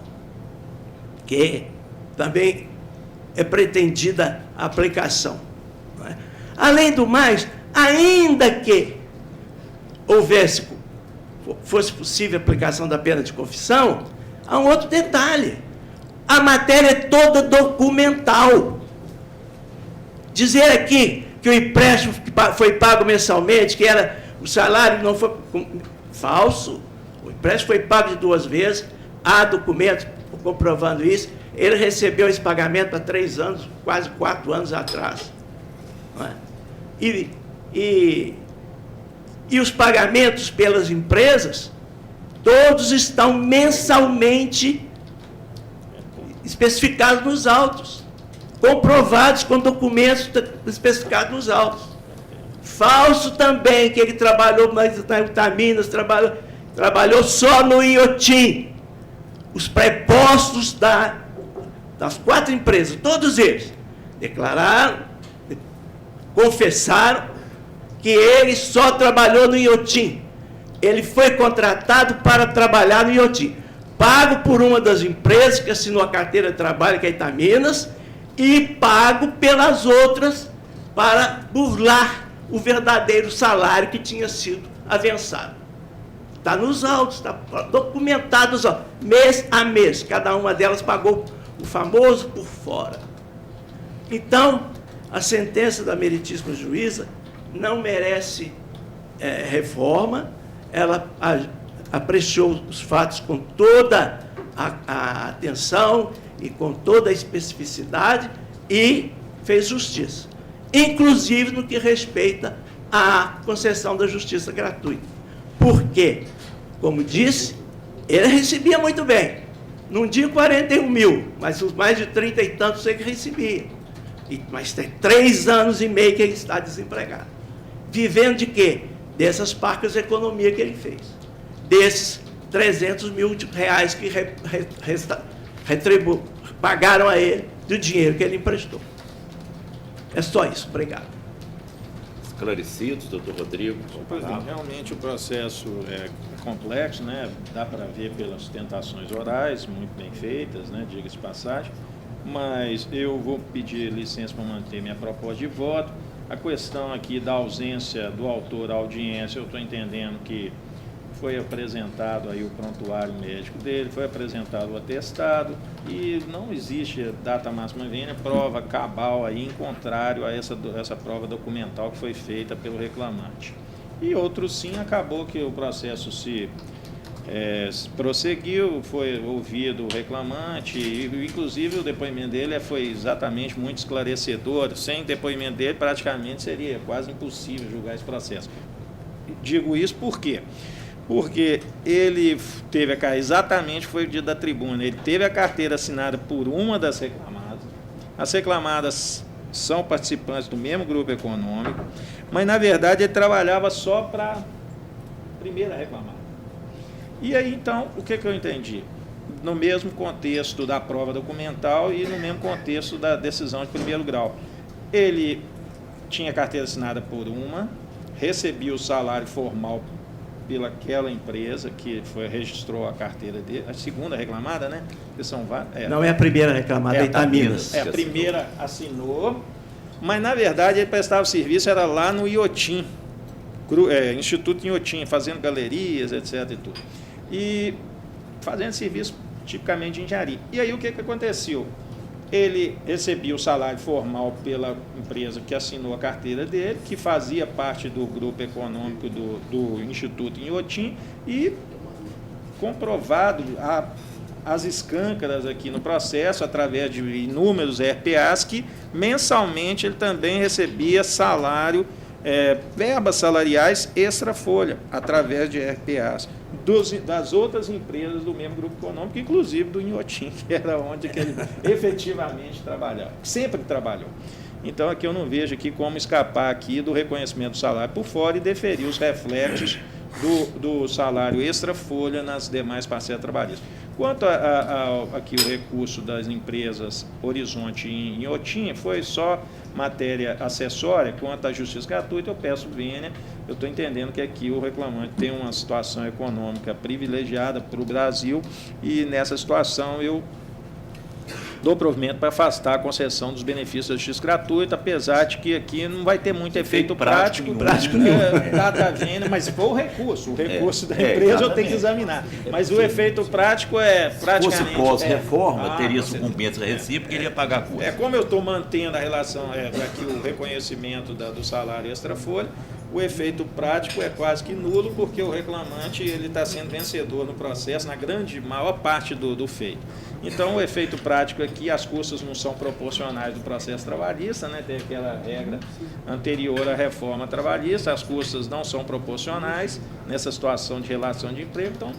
que também é pretendida a aplicação. Não é? Além do mais, ainda que fosse possível a aplicação da pena de confissão, há um outro detalhe. A matéria é toda documental. Dizer aqui que o empréstimo foi pago mensalmente, que o salário não foi falso. O empréstimo foi pago de 2 vezes, há documentos comprovando isso. Ele recebeu esse pagamento há 3 anos, quase 4 anos atrás. Não é? E os pagamentos pelas empresas, todos estão mensalmente especificados nos autos, comprovados com documentos especificados nos autos. Falso também que ele trabalhou na Itaminas, trabalhou só no Inhotim. Os prepostos das 4 empresas, todos eles, declararam, confessaram que ele só trabalhou no Inhotim. Ele foi contratado para trabalhar no Inhotim, pago por uma das empresas que assinou a carteira de trabalho, que é a Itaminas, e pago pelas outras para burlar o verdadeiro salário que tinha sido avançado. Está nos autos, está documentado nos autos, mês a mês. Cada uma delas pagou o famoso por fora. Então, a sentença da meritíssima juíza não merece reforma. Ela apreciou os fatos com toda a atenção e com toda a especificidade e fez justiça, inclusive no que respeita à concessão da justiça gratuita. Porque, como disse, ele recebia muito bem, Não digo 41 mil, mas os mais de 30 e tantos você que recebia. Mas tem 3 anos e meio que ele está desempregado. Vivendo de quê? Dessas parcas de economia que ele fez. Desses 300 mil reais que pagaram a ele do dinheiro que ele emprestou. É só isso. Obrigado. Esclarecidos, doutor Rodrigo. Presidente, realmente o processo é complexo, né? Dá para ver pelas sustentações orais, muito bem feitas, né? Diga-se de passagem. Mas eu vou pedir licença para manter minha proposta de voto. A questão aqui da ausência do autor à audiência, eu estou entendendo que foi apresentado aí o prontuário médico dele, foi apresentado o atestado e não existe data máxima vênia, prova cabal aí em contrário a essa prova documental que foi feita pelo reclamante. E outros sim, acabou que o processo se prosseguiu, foi ouvido o reclamante, e inclusive o depoimento dele foi exatamente muito esclarecedor. Sem depoimento dele, praticamente seria quase impossível julgar esse processo. Digo isso por quê? Porque ele teve exatamente foi o dia da tribuna, ele teve a carteira assinada por uma das reclamadas. As reclamadas são participantes do mesmo grupo econômico, mas na verdade ele trabalhava só para a primeira reclamada. E aí, então, o que eu entendi? No mesmo contexto da prova documental e no mesmo contexto da decisão de primeiro grau. Ele tinha carteira assinada por uma, recebia o salário formal pelaquela empresa que registrou a carteira dele, a segunda reclamada, né? Que são várias. Não é a primeira reclamada, é Itaminas. A primeira assinou, mas na verdade ele prestava serviço, era lá no Iotim, Instituto Inhotim, fazendo galerias, etc. e tudo. E fazendo serviço tipicamente de engenharia. E aí o que aconteceu? Ele recebia o salário formal pela empresa que assinou a carteira dele, que fazia parte do grupo econômico do Instituto Inhotim, e comprovado as escâncaras aqui no processo, através de inúmeros RPAs, que mensalmente ele também recebia salário, verbas salariais extra-folha, através de RPAs, das outras empresas do mesmo grupo econômico, inclusive do Inhotim, que era onde que ele efetivamente trabalhava, sempre trabalhou. Então, aqui eu não vejo aqui como escapar aqui do reconhecimento do salário por fora e deferir os reflexos do salário extra-folha nas demais parcelas trabalhistas. Quanto aqui o recurso das empresas Horizonte e Inhotim, foi só matéria acessória. Quanto à justiça gratuita, eu peço vênia. Eu estou entendendo que aqui o reclamante tem uma situação econômica privilegiada para o Brasil e nessa situação eu dou provimento para afastar a concessão dos benefícios da justiça gratuita, apesar de que aqui não vai ter muito efeito prático nenhum. Data vênia, mas foi o recurso da empresa eu tenho que examinar. Mas o efeito prático é praticamente... Se fosse pós-reforma, teria sucumbência recíproca e ele ia pagar a custa. Como eu estou mantendo a relação, aqui o reconhecimento do salário extra-folha, o efeito prático é quase que nulo, porque o reclamante ele está sendo vencedor no processo, na maior parte do feito. Então, o efeito prático aqui, as custas não são proporcionais do processo trabalhista, né? Tem aquela regra anterior à reforma trabalhista, as custas não são proporcionais nessa situação de relação de emprego, então,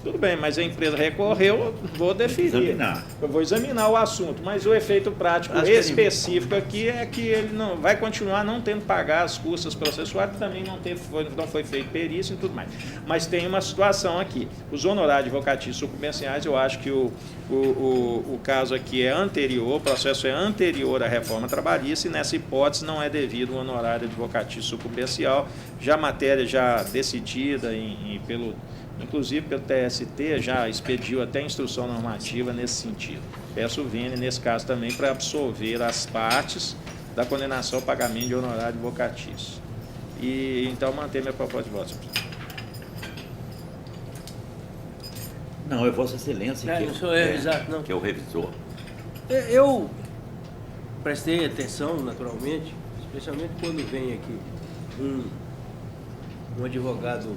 tudo bem, mas a empresa recorreu, vou definir. Eu vou examinar o assunto, mas o efeito prático específico aqui é que ele não vai continuar não tendo que pagar as custas processuais, também não foi feito perícia e tudo mais. Mas tem uma situação aqui. Os honorários advocatícios sucumbenciais, eu acho que o caso aqui é anterior, o processo é anterior à reforma trabalhista e nessa hipótese não é devido o honorário advocatício sucumbencial, já matéria já decidida inclusive pelo TST, já expediu até instrução normativa nesse sentido. Peço vênia, nesse caso também, para absolver as partes da condenação ao pagamento de honorário advocatício. E, então, manter minha proposta de voto, senhor presidente. Não, é Vossa Excelência que é o revisor. Eu prestei atenção, naturalmente, especialmente quando vem aqui um advogado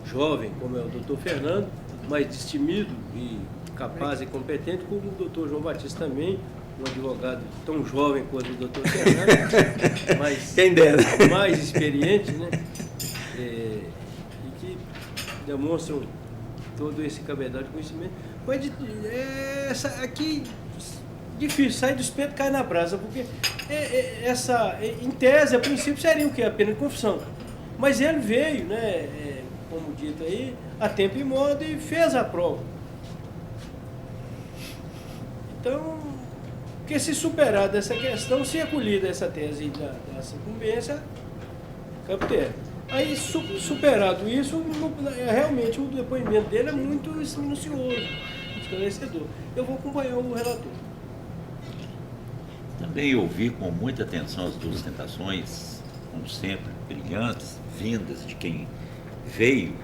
jovem, como é o doutor Fernando, mais destemido e capaz e competente, como o doutor João Batista também, um advogado tão jovem quanto o doutor Fernando, mas quem dera, mais experiente, né? E que demonstram todo esse cabedal de conhecimento. essa aqui, difícil, sai do espeto e cai na brasa, porque em tese, a princípio, seria o quê? A pena de confissão. Mas ele veio, né, como dito aí, a tempo e modo e fez a prova. Então, porque se superar dessa questão, se acolhida essa tese da sucumbência, captei. Aí, superado isso, realmente o depoimento dele é muito minucioso, esclarecedor. Eu vou acompanhar o relator. Também ouvi com muita atenção as duas tentações, como sempre, brilhantes, vindas de quem veio,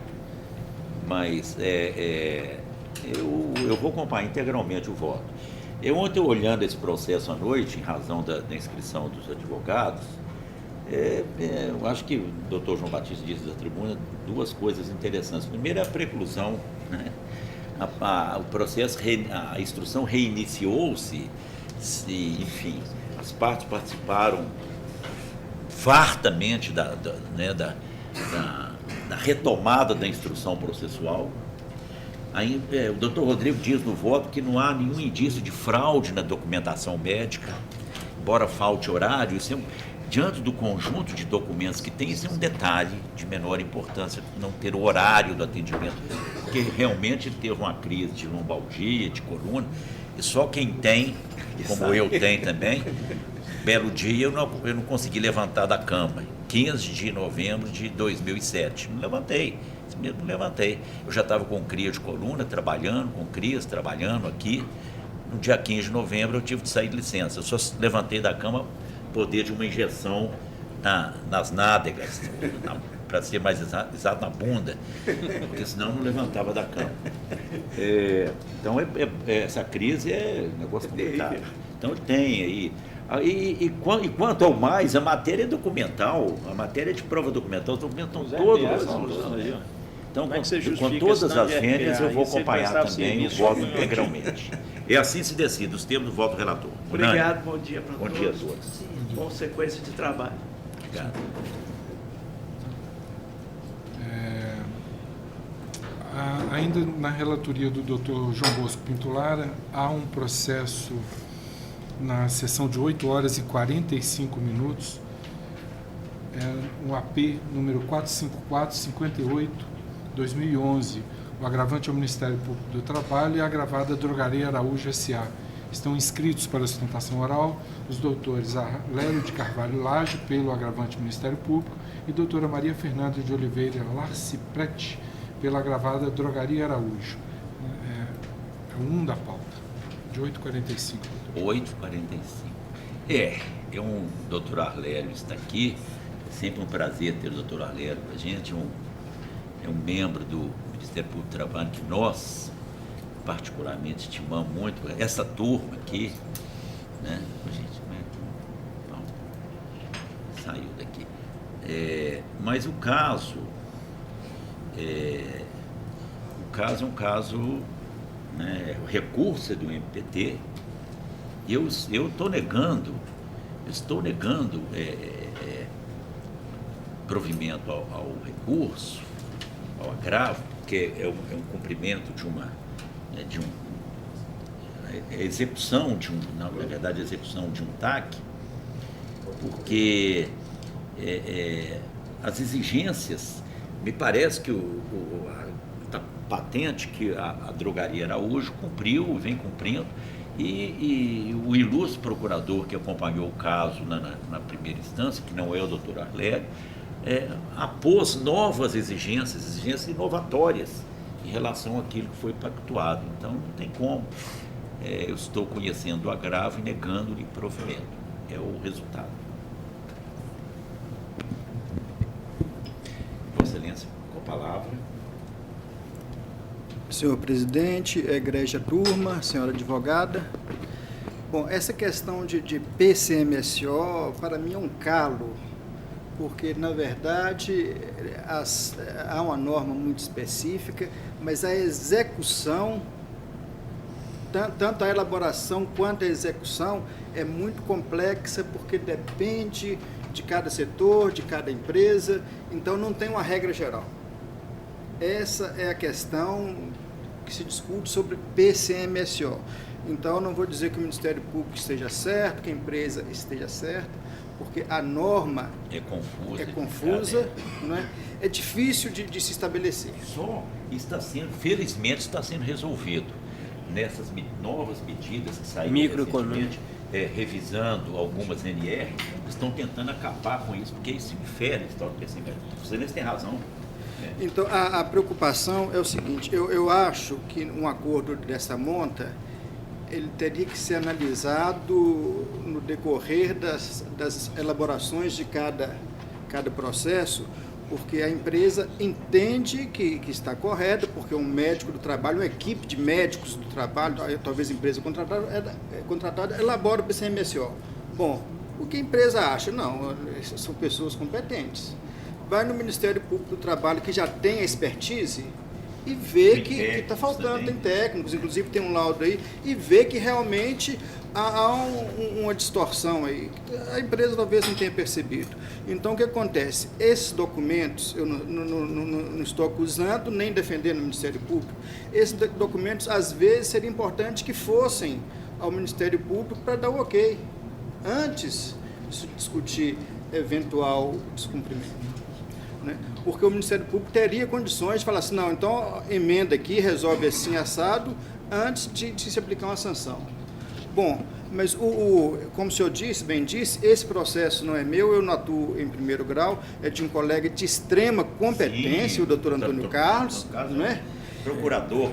mas eu vou acompanhar integralmente o voto. Ontem, olhando esse processo à noite, em razão da inscrição dos advogados, eu acho que o doutor João Batista disse da tribuna duas coisas interessantes. Primeiro é a preclusão, né? O processo, a instrução reiniciou-se, enfim, as partes participaram fartamente da retomada da instrução processual. Aí, o doutor Rodrigo diz no voto que não há nenhum indício de fraude na documentação médica, embora falte horário. Diante do conjunto de documentos que tem, isso é um detalhe de menor importância, não ter o horário do atendimento, porque realmente ele teve uma crise de lombalgia, de coluna, e só quem tem, como eu tenho também, belo dia eu não consegui levantar da cama, 15 de novembro de 2007, não levantei. Mesmo não levantei. Eu já estava com cria de coluna, trabalhando, com crias, trabalhando aqui. No dia 15 de novembro eu tive de sair de licença. Eu só levantei da cama poder de uma injeção nas nádegas, para ser mais exato, na bunda, porque senão eu não levantava da cama. Então, essa crise é um negócio complicado. Então, tem aí. E quanto ao mais, a matéria documental, a matéria de prova documental, os documentos estão todos. Então, com todas as vênias, eu vou acompanhar também o voto integralmente. E assim se decide, os termos do voto relator. Obrigado, bom dia para todos. Bom dia a todos. Boa sequência de trabalho. Obrigado. Ainda na relatoria do Dr. João Bosco Pinto Lara, há um processo na sessão de 8 horas e 45 minutos, um AP número 454-58-2011, o agravante ao Ministério Público do Trabalho e a agravada Drogaria Araújo S.A. Estão inscritos para a sustentação oral os doutores Arlélio de Carvalho Lage, pelo agravante Ministério Público, e doutora Maria Fernanda de Oliveira Larciprete, pela agravada Drogaria Araújo. É o 1 da pauta, de 8h45. 8h45. O doutor Arlélio está aqui. É sempre um prazer ter o doutor Arlélio com a gente. É um membro do Ministério Público do Trabalho que nós, particularmente, estimamos muito. Essa turma aqui, né? Gente, bom, saiu daqui. Mas o caso é um caso, né? O recurso é do MPT. E eu estou negando provimento ao recurso, ao agravo, porque é um cumprimento execução na verdade, execução de um TAC, porque as exigências, me parece que está patente que a Drogaria Araújo cumpriu, vem cumprindo, e o ilustre procurador que acompanhou o caso na primeira instância, que não é o doutor Arlélio, apôs novas exigências inovatórias em relação àquilo que foi pactuado. Então, não tem como. Eu estou conhecendo o agravo e negando-lhe provimento. É o resultado. Vossa Excelência, com a palavra. Senhor presidente, egrégia turma, senhora advogada. Bom, essa questão de PCMSO, para mim é um calo, porque, na verdade, há uma norma muito específica, mas a execução, tanto a elaboração quanto a execução, é muito complexa, porque depende de cada setor, de cada empresa, então não tem uma regra geral. Essa é a questão que se discute sobre PCMSO. Então, não vou dizer que o Ministério Público esteja certo, que a empresa esteja certa, porque a norma é confusa, não é? É difícil de se estabelecer. Só está sendo, felizmente, está sendo resolvido nessas novas medidas que saíram recentemente, revisando algumas NR, estão tentando acabar com isso, porque isso infere a história do PCMSO. Você tem razão. Então, a preocupação é o seguinte, eu acho que um acordo dessa monta, ele teria que ser analisado no decorrer das elaborações de cada processo, porque a empresa entende que está correto, porque um médico do trabalho, uma equipe de médicos do trabalho, talvez a empresa contratada elabora o PCMSO. Bom, o que a empresa acha? Não, são pessoas competentes. Vai no Ministério Público do Trabalho, que já tem a expertise, e vê que está faltando, tem técnicos, inclusive tem um laudo aí, e vê que realmente há uma distorção aí. A empresa talvez não tenha percebido. Então, o que acontece? Esses documentos, eu não estou acusando nem defendendo o Ministério Público, esses documentos, às vezes, seria importante que fossem ao Ministério Público para dar o ok, antes de discutir eventual descumprimento. Porque o Ministério Público teria condições de falar assim, não, então emenda aqui, resolve assim, assado, antes de se aplicar uma sanção. Bom, mas como o senhor bem disse, esse processo não é meu, eu não atuo em primeiro grau, é de um colega de extrema competência, o doutor Antônio Carlos, não é? Procurador,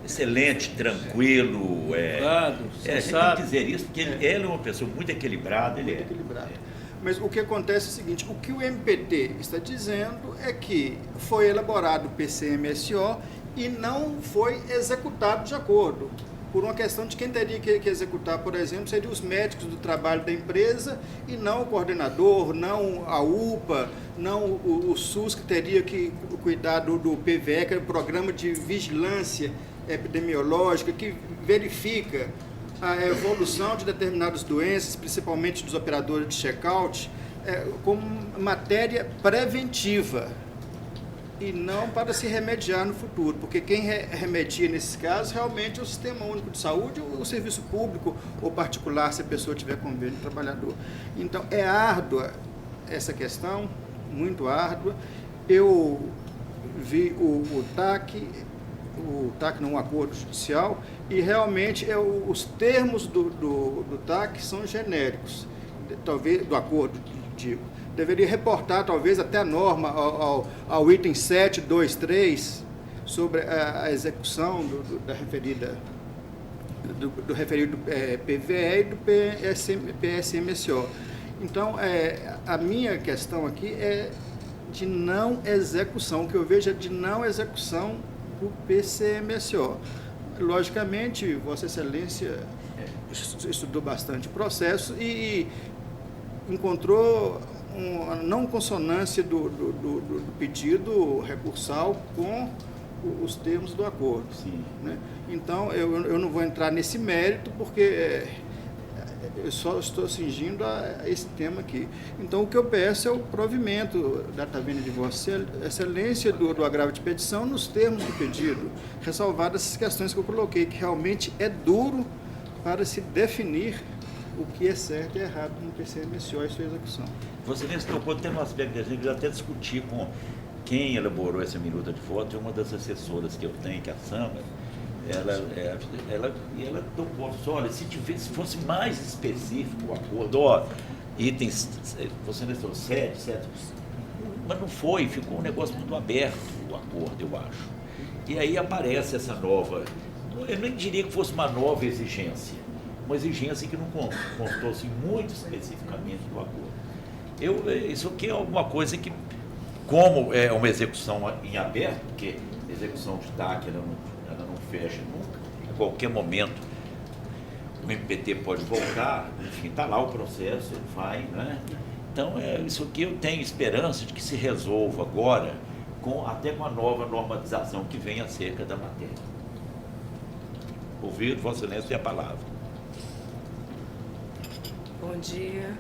excelente, tranquilo, a gente tem que dizer isso, porque ele é uma pessoa muito equilibrada. Muito equilibrado. Mas o que acontece é o seguinte, o que o MPT está dizendo é que foi elaborado o PCMSO e não foi executado de acordo, por uma questão de quem teria que executar, por exemplo, seriam os médicos do trabalho da empresa e não o coordenador, não a UPA, não o SUS, que teria que cuidar do PVE, que é o Programa de Vigilância Epidemiológica, que verifica a evolução de determinadas doenças, principalmente dos operadores de check-out, como matéria preventiva e não para se remediar no futuro, porque quem remedia nesses casos realmente é o Sistema Único de Saúde, o serviço público ou particular, se a pessoa tiver convênio de trabalhador. Então, é árdua essa questão, muito árdua. Eu vi o TAC não, um acordo judicial, e realmente os termos do TAC são genéricos, talvez do acordo, digo. Deveria reportar talvez até a norma ao item 723 sobre a execução do referido PVE e do PSMSO. Então, a minha questão aqui é de não execução, o que eu vejo é de não execução do PCMSO. Logicamente, Vossa Excelência estudou bastante o processo e encontrou uma não consonância do pedido recursal com os termos do acordo. Sim. Né? Então, eu não vou entrar nesse mérito, porque eu só estou cingindo a esse tema aqui. Então, o que eu peço é o provimento da tabela de Vossa Excelência do agravo de petição nos termos do pedido, ressalvadas essas questões que eu coloquei, que realmente é duro para se definir o que é certo e errado no PCMSO e sua execução. Você mesmo tocou até no aspecto que a gente já até discutir com quem elaborou essa minuta de voto, é uma das assessoras que eu tenho, que é a Samba. Ela tocou, olha, se fosse mais específico o acordo, itens, você não falou 7, mas não foi, ficou um negócio muito aberto o acordo, eu acho. E aí aparece essa nova, eu nem diria que fosse uma nova exigência, uma exigência que não constou assim, muito especificamente do acordo. Isso aqui é alguma coisa que, como é uma execução em aberto, porque a execução de TAC ela não fecha nunca, a qualquer momento o MPT pode voltar, enfim, está lá o processo, ele vai, né? Então, isso aqui eu tenho esperança de que se resolva agora, até com a nova normatização que vem acerca da matéria. Ouvido, Vossa Excelência, tem a palavra. Bom dia.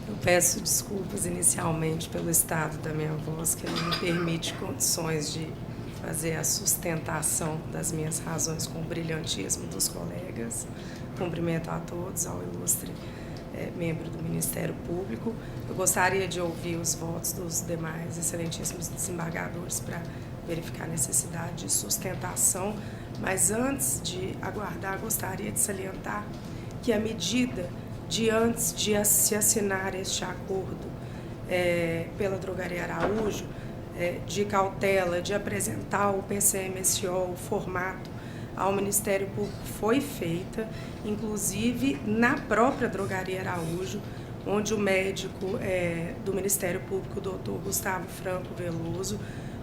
Eu peço desculpas inicialmente pelo estado da minha voz, que não me permite condições de fazer a sustentação das minhas razões com o brilhantismo dos colegas. Cumprimento a todos, ao ilustre membro do Ministério Público. Eu gostaria de ouvir os votos dos demais excelentíssimos desembargadores para verificar a necessidade de sustentação, mas antes de aguardar, gostaria de salientar que a medida de antes de se assinar este acordo pela Drogaria Araújo, de cautela, de apresentar o PCMSO, o formato, ao Ministério Público foi feita, inclusive na própria Drogaria Araújo, onde o médico do Ministério Público, o doutor Gustavo Franco Veloso,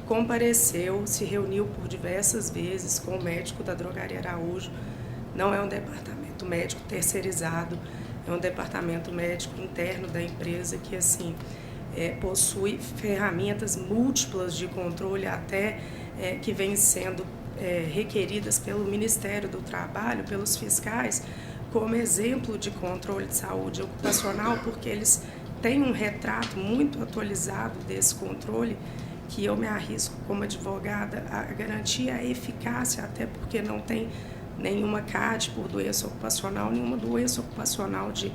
compareceu, se reuniu por diversas vezes com o médico da Drogaria Araújo. Não é um departamento médico terceirizado, é um departamento médico interno da empresa que, assim, possui ferramentas múltiplas de controle, até que vêm sendo requeridas pelo Ministério do Trabalho, pelos fiscais, como exemplo de controle de saúde ocupacional, porque eles têm um retrato muito atualizado desse controle, que eu me arrisco como advogada a garantir a eficácia, até porque não tem nenhuma CAD por doença ocupacional, nenhuma doença ocupacional de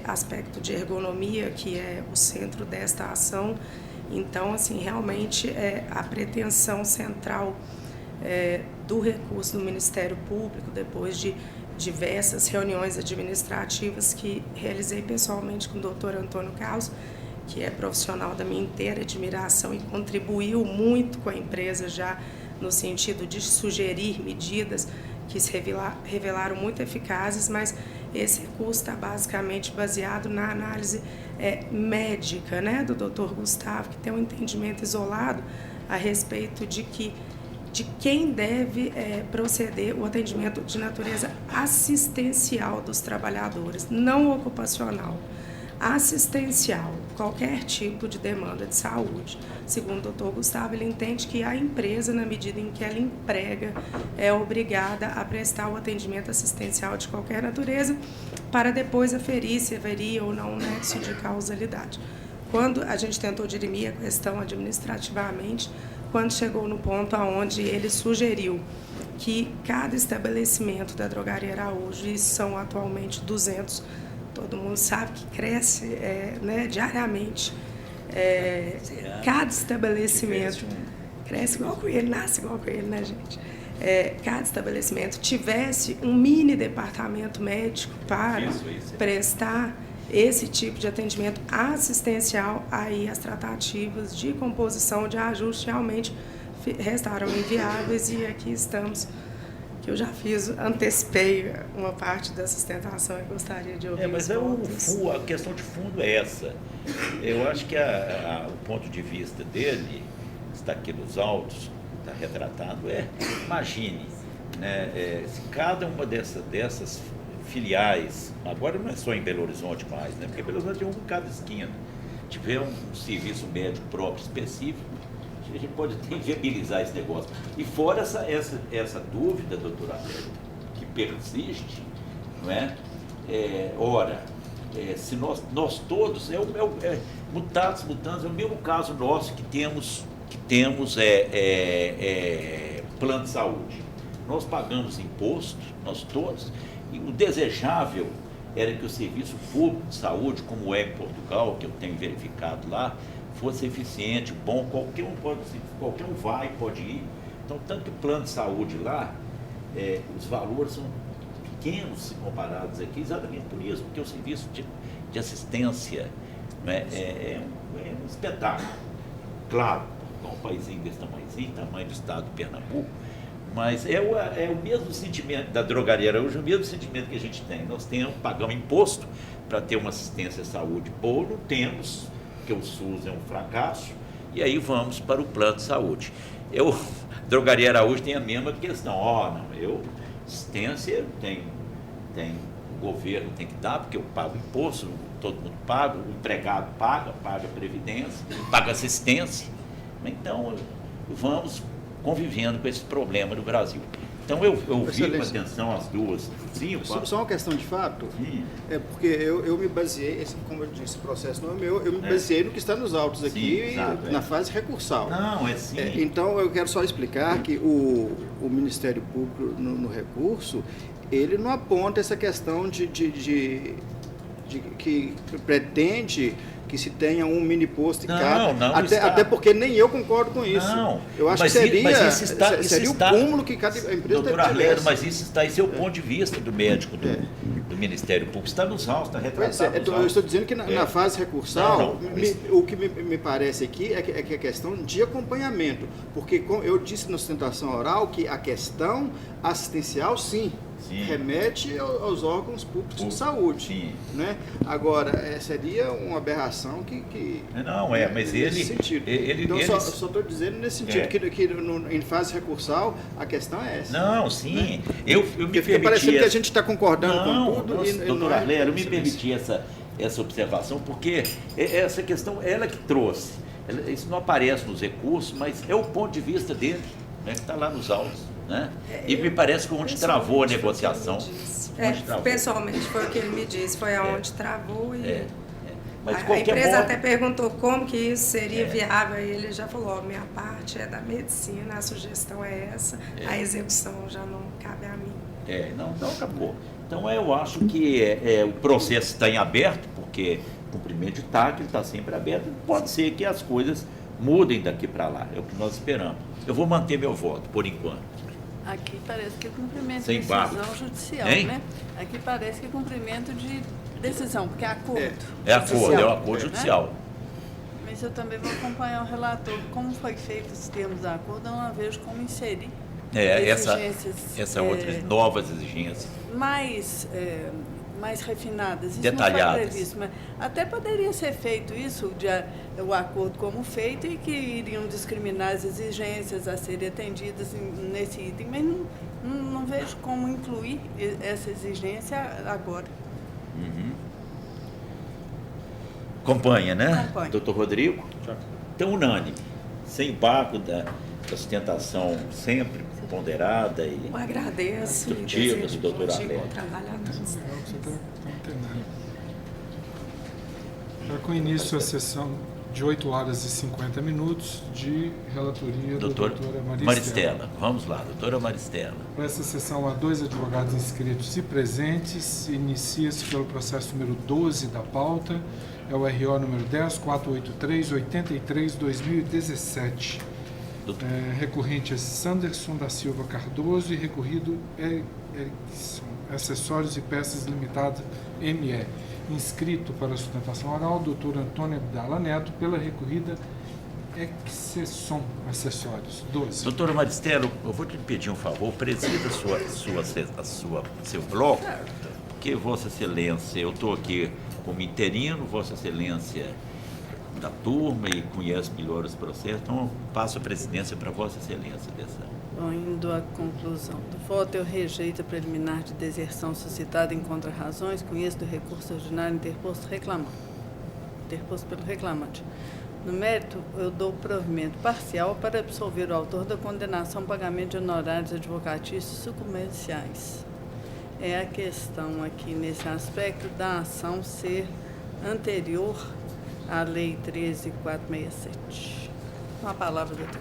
aspecto de ergonomia, que é o centro desta ação. Então, assim, realmente a pretensão central do recurso do Ministério Público, depois de diversas reuniões administrativas que realizei pessoalmente com o doutor Antônio Carlos, que é profissional da minha inteira admiração e contribuiu muito com a empresa já no sentido de sugerir medidas que se revelaram muito eficazes, mas esse recurso está basicamente baseado na análise médica, né, do doutor Gustavo, que tem um entendimento isolado a respeito de quem deve proceder o atendimento de natureza assistencial dos trabalhadores, não ocupacional. Assistencial, qualquer tipo de demanda de saúde. Segundo o doutor Gustavo, ele entende que a empresa, na medida em que ela emprega, é obrigada a prestar o atendimento assistencial de qualquer natureza, para depois aferir se haveria ou não um nexo de causalidade. Quando a gente tentou dirimir a questão administrativamente, quando chegou no ponto onde ele sugeriu que cada estabelecimento da Drogaria Araújo, e são atualmente 200, todo mundo sabe que cresce né, diariamente, cada estabelecimento cresce igual com ele, nasce igual com ele, né, gente? Cada estabelecimento tivesse um mini departamento médico para prestar esse tipo de atendimento assistencial, aí as tratativas de composição, de ajuste realmente restaram inviáveis, e aqui estamos, que eu já antecipei uma parte da sustentação e gostaria de ouvir mas a questão de fundo é essa. Eu acho que o ponto de vista dele, está aqui nos autos, está retratado, imagine, né, se cada uma dessas filiais, agora não é só em Belo Horizonte mais, né, porque Belo Horizonte tem um em cada esquina, tiver um serviço médico próprio específico, a gente pode viabilizar esse negócio. E fora essa dúvida, doutora Adélia, que persiste, não é? Se nós todos, mutatis mutandis, é o mesmo caso nosso que temos plano de saúde. Nós pagamos imposto, nós todos, e o desejável era que o serviço público de saúde, como é em Portugal, que eu tenho verificado lá, fosse eficiente, bom, qualquer um pode ir. Então, tanto que o plano de saúde lá, os valores são pequenos comparados aqui, exatamente por isso, porque o serviço de assistência, né, é um espetáculo. Claro, um paísinho desse tamanho do estado de Pernambuco, mas é o mesmo sentimento da Drogaria Araújo, o mesmo sentimento que a gente tem. Nós pagamos imposto para ter uma assistência à saúde boa, não temos, porque o SUS é um fracasso, e aí vamos para o plano de saúde. Drogaria Araújo tem a mesma questão, assistência tem o governo tem que dar, porque eu pago imposto, todo mundo paga, o empregado paga previdência, paga assistência. Então, vamos convivendo com esse problema no Brasil. Então eu ouvi com atenção as duas. Sim, só uma questão de fato. Sim. É porque eu me baseei, como eu disse, o processo não é meu, eu me baseei no que está nos autos aqui, exato, na fase recursal. Não, é sim. Então eu quero só explicar que o Ministério Público no recurso, ele não aponta essa questão de que pretende que se tenha um mini posto em cada. Até porque nem eu concordo com isso. Não, eu acho que seria o cúmulo que cada empresa doutor Arleiro, mas esse é o ponto de vista do médico do Ministério Público. Está nos autos, está retratado. Eu estou dizendo que na fase recursal, o que me parece aqui é que a questão de acompanhamento. Porque como eu disse na sustentação oral que a questão assistencial, sim, remete aos órgãos públicos de saúde. Sim. Né? Agora, seria uma aberração que mas nesse sentido. Então, só estou dizendo nesse sentido, que em fase recursal, a questão é essa. Não, sim. Né? Eu me fica parecendo que a gente está concordando com tudo. Doutor Arleiro, eu me permiti essa observação, porque essa questão, ela que trouxe. Isso não aparece nos recursos, mas é o ponto de vista dele, né, que está lá nos autos. Né? E me parece que onde travou a negociação. Pessoalmente foi o que ele me disse, foi aonde travou e Mas a empresa até perguntou como que isso seria viável, e ele já falou, minha parte é da medicina, a sugestão é essa, a execução já não cabe a mim. Então acabou. Então eu acho que o processo está em aberto, porque o cumprimento de TAC está sempre aberto, pode ser que as coisas mudem daqui para lá, é o que nós esperamos. Eu vou manter meu voto, por enquanto. Aqui parece que é cumprimento de decisão judicial, né? Aqui parece que é cumprimento de decisão, porque é acordo. É um acordo judicial. Mas eu também vou acompanhar o relator. Como foi feito os termos do acordo, eu não vejo como inserir essa outras novas exigências. Mais refinadas. Isso detalhadas. Não foi previsto, mas até poderia ser feito isso, o acordo como feito, e que iriam discriminar as exigências a serem atendidas nesse item, mas não vejo como incluir essa exigência agora. Acompanha, né? Acompanha. Doutor Rodrigo? Então, unânime, sem impacto da sustentação sempre ponderada e eu agradeço instrutiva do doutor Arleiro. Já com início a sessão de 8 horas e 50 minutos de relatoria da doutora Maristela. Vamos lá, doutora Maristela. Para essa sessão, há 2 advogados inscritos e presentes. Inicia-se pelo processo número 12 da pauta, é o RO número 10.483/83/2017. Recorrente é Sanderson da Silva Cardoso e recorrido Erickson, Acessórios e Peças Limitada ME. Inscrito para a sustentação oral, doutor Antônio Abdala Neto, pela recorrida Excesson Acessórios 12. Doutora Maristela, eu vou te pedir um favor, presida seu bloco, porque Vossa Excelência, eu estou aqui como interino, Vossa Excelência da turma e conhece melhor os processos, então passo a presidência para Vossa Excelência dessa. Indo à conclusão do voto, eu rejeito a preliminar de deserção suscitada em contra-razões com êxito do recurso ordinário interposto pelo reclamante. No mérito, eu dou provimento parcial para absolver o autor da condenação ao pagamento de honorários advocatícios sucumbenciais. É a questão aqui nesse aspecto da ação ser anterior à Lei 13.467. Com a palavra, doutor.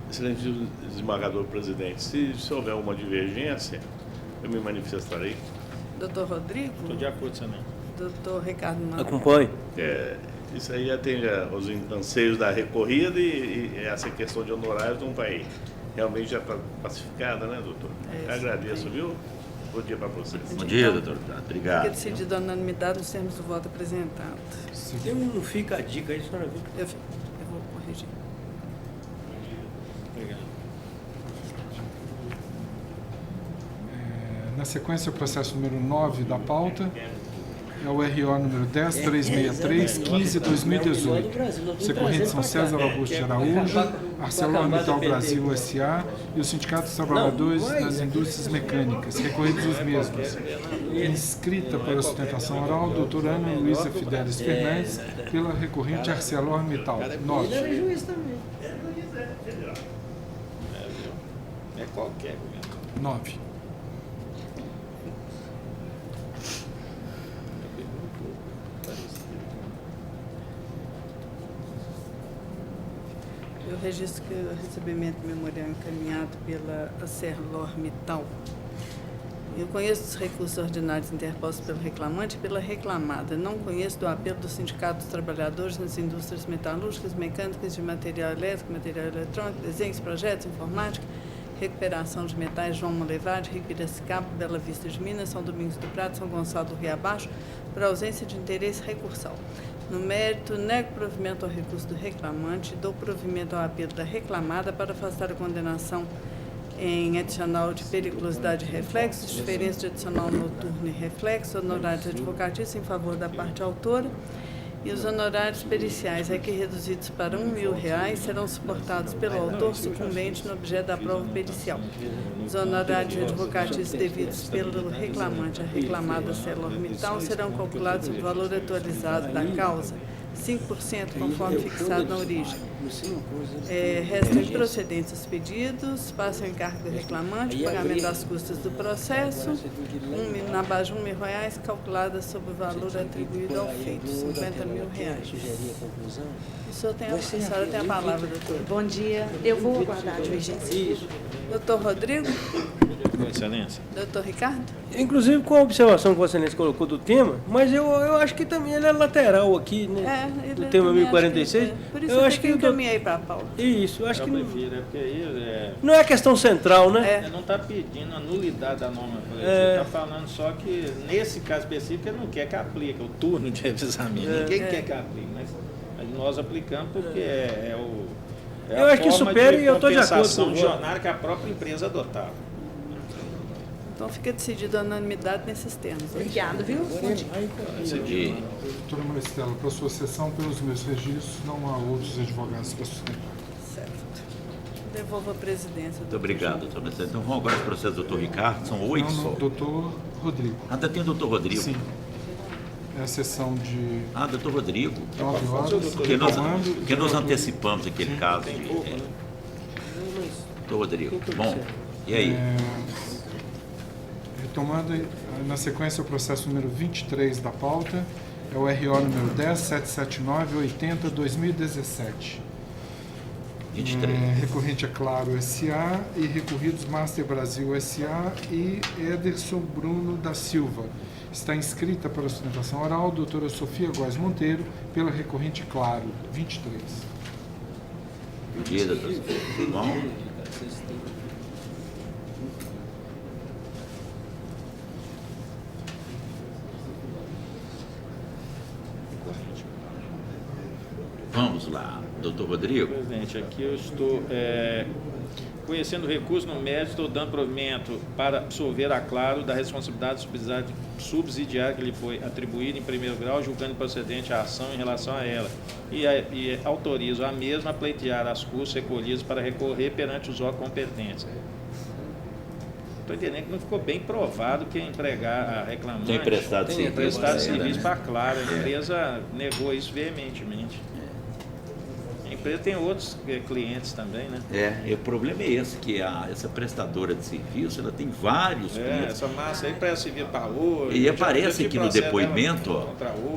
Excelente desembargador presidente, se houver uma divergência, eu me manifestarei. Doutor Rodrigo? Estou de acordo também. Doutor Ricardo Maia. Acompanhe. Isso aí atende os anseios da recorrida e essa questão de honorários não vai realmente já está pacificada, né, doutor? Agradeço, viu? Bom dia para vocês. Bom dia, doutor. Obrigado. Fica decidido a unanimidade nos termos do voto apresentado. Não fica a dica aí, senhora viu? Eu vou corrigir. Obrigado. Na sequência, o processo número 9 da pauta é o RO número 10.363/15/2018. Os recorrentes são César Augusto de Araújo, ArcelorMittal Brasil S.A. e o Sindicato dos Trabalhadores das Indústrias Mecânicas, recorridos os mesmos. Inscrita para a sustentação oral, doutora Ana Luísa Fidelis Fernandes, pela recorrente ArcelorMittal 9. qualquer governador. 9. Eu registro que o recebimento memorial encaminhado pela ArcelorMittal. Eu conheço dos recursos ordinários interpostos pelo reclamante e pela reclamada. Não conheço do apelo do Sindicato dos Trabalhadores nas indústrias metalúrgicas, mecânicas, de material elétrico, material eletrônico, desenhos, projetos, informática, recuperação de metais, João Molevade, Rio Piracicaba, Bela Vista de Minas, São Domingos do Prado, São Gonçalo do Rio Abaixo, por ausência de interesse recursal. No mérito, nego provimento ao recurso do reclamante e dou provimento ao apelo da reclamada para afastar a condenação em adicional de periculosidade e reflexos, diferença de adicional noturno e reflexo, honorários advocatícios em favor da parte autora e os honorários periciais aqui reduzidos para R$1.000 serão suportados pelo autor sucumbente no objeto da prova pericial. Os honorários advocatícios devidos pelo reclamante à reclamada ArcelorMittal serão calculados sobre o valor atualizado da causa, 5% conforme fixado na origem. Restam improcedentes os pedidos, passam em encargo do reclamante, pagamento das custas do processo, na base de R$1.000, calculada sobre o valor atribuído ao feito, R$50.000. A senhora tem a palavra, doutor. Bom dia. Eu vou aguardar a divergência. Doutor Rodrigo? Com excelência. Doutor Ricardo? Inclusive com a observação que Vossa Excelência colocou do tema, mas eu acho que também ele é lateral aqui, né? Do tema 1046. Por isso eu acho que eu encaminhei para a Paula. Isso, eu acho que prefiro, porque aí não é a questão central, né? Ele não está pedindo a nulidade da norma coletiva, está falando só que, nesse caso específico, ele não quer que aplique o turno de revisamento. Ninguém quer que aplique, mas nós aplicamos porque eu acho que supera e eu estou de acordo com o jornal que a própria empresa adotava. Então fica decidido a unanimidade nesses termos. Obrigado, viu? Doutora Maristela, para a sua sessão, pelos meus registros, não há outros advogados para sustentar. Certo. Devolvo a presidência. Muito obrigado, doutor Maristela. Então vamos agora para o processo do doutor Ricardo, são 8 só. Doutor Rodrigo. Ainda tem o doutor Rodrigo? Sim. É a sessão de... doutor Rodrigo. 9 horas. Porque nós antecipamos aquele caso de... Doutor Rodrigo. Bom, e aí? Retomando, na sequência, o processo número 23 da pauta, é o RO número 10.779.80/2017. 23. Recorrente é Claro S.A. e recorridos Master Brasil S.A. e Ederson Bruno da Silva. Está inscrita para a sustentação oral a doutora Sofia Góes Monteiro, pela recorrente Claro, 23. Bom dia, doutor. Tudo bom? Vamos lá, doutor Rodrigo. Presidente, aqui eu estou conhecendo o recurso no mérito, estou dando provimento para absolver a Claro da responsabilidade subsidiária que lhe foi atribuída em primeiro grau, julgando procedente a ação em relação a ela, e autorizo a mesma a pleitear as custas recolhidas para recorrer perante os órgãos competentes. Estou entendendo que não ficou bem provado que a reclamante tem prestado serviço para a Claro. A empresa negou isso veementemente. A empresa tem outros clientes também, né? O problema é esse, que essa prestadora de serviço, ela tem vários clientes. Essa massa aí presta serviço para hoje. E aparece aqui no depoimento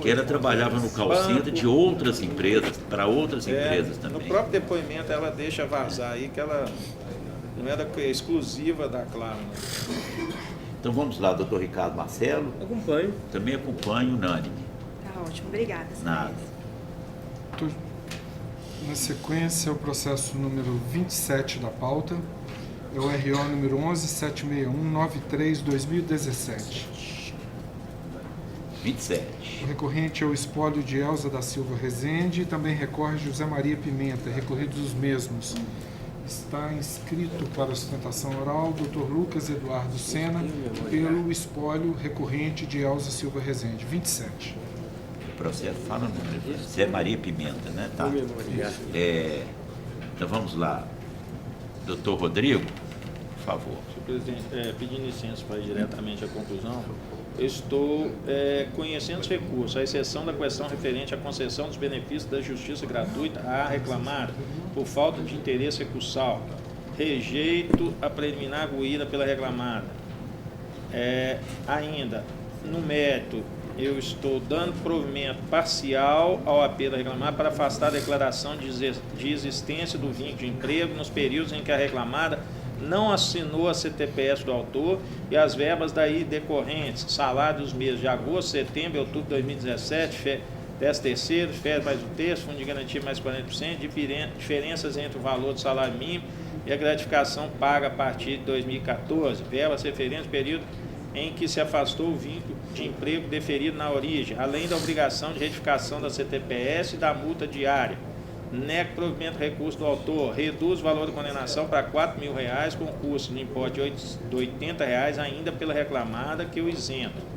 que ela trabalhava no call center de outras empresas, para outras empresas também. No próprio depoimento ela deixa vazar aí que ela não era exclusiva da Claro. Né? Então vamos lá, doutor Ricardo Marcelo. Acompanho. Também acompanho, unânime. Tá ótimo, obrigada. Nada. Na sequência, o processo número 27 da pauta, é o RO número 11.761.93/2017. 27. O recorrente é o espólio de Elza da Silva Rezende e também recorre José Maria Pimenta, recorridos os mesmos. Está inscrito para a sustentação oral o Dr. Lucas Eduardo Sena, pelo espólio recorrente de Elza Silva Rezende. 27. O processo fala no José Maria Pimenta, né? Tá. Então vamos lá. Doutor Rodrigo, por favor. Senhor presidente, pedindo licença para ir diretamente à conclusão, eu estou conhecendo os recursos, à exceção da questão referente à concessão dos benefícios da justiça gratuita à reclamada por falta de interesse recursal, rejeito a preliminar arguída pela reclamada. Ainda, no mérito, eu estou dando provimento parcial ao apelo da reclamada para afastar a declaração de existência do vínculo de emprego nos períodos em que a reclamada não assinou a CTPS do autor e as verbas daí decorrentes, salário dos meses de agosto, setembro e outubro de 2017, 13º, férias mais um terço, fundo de garantia mais 40%, diferenças entre o valor do salário mínimo e a gratificação paga a partir de 2014, verbas referentes ao período em que se afastou o vínculo de emprego deferido na origem, além da obrigação de retificação da CTPS e da multa diária. Nega provimento recurso do autor, reduz o valor da condenação para R$4.000, com custo no importe de R$80 ainda pela reclamada, que eu isento.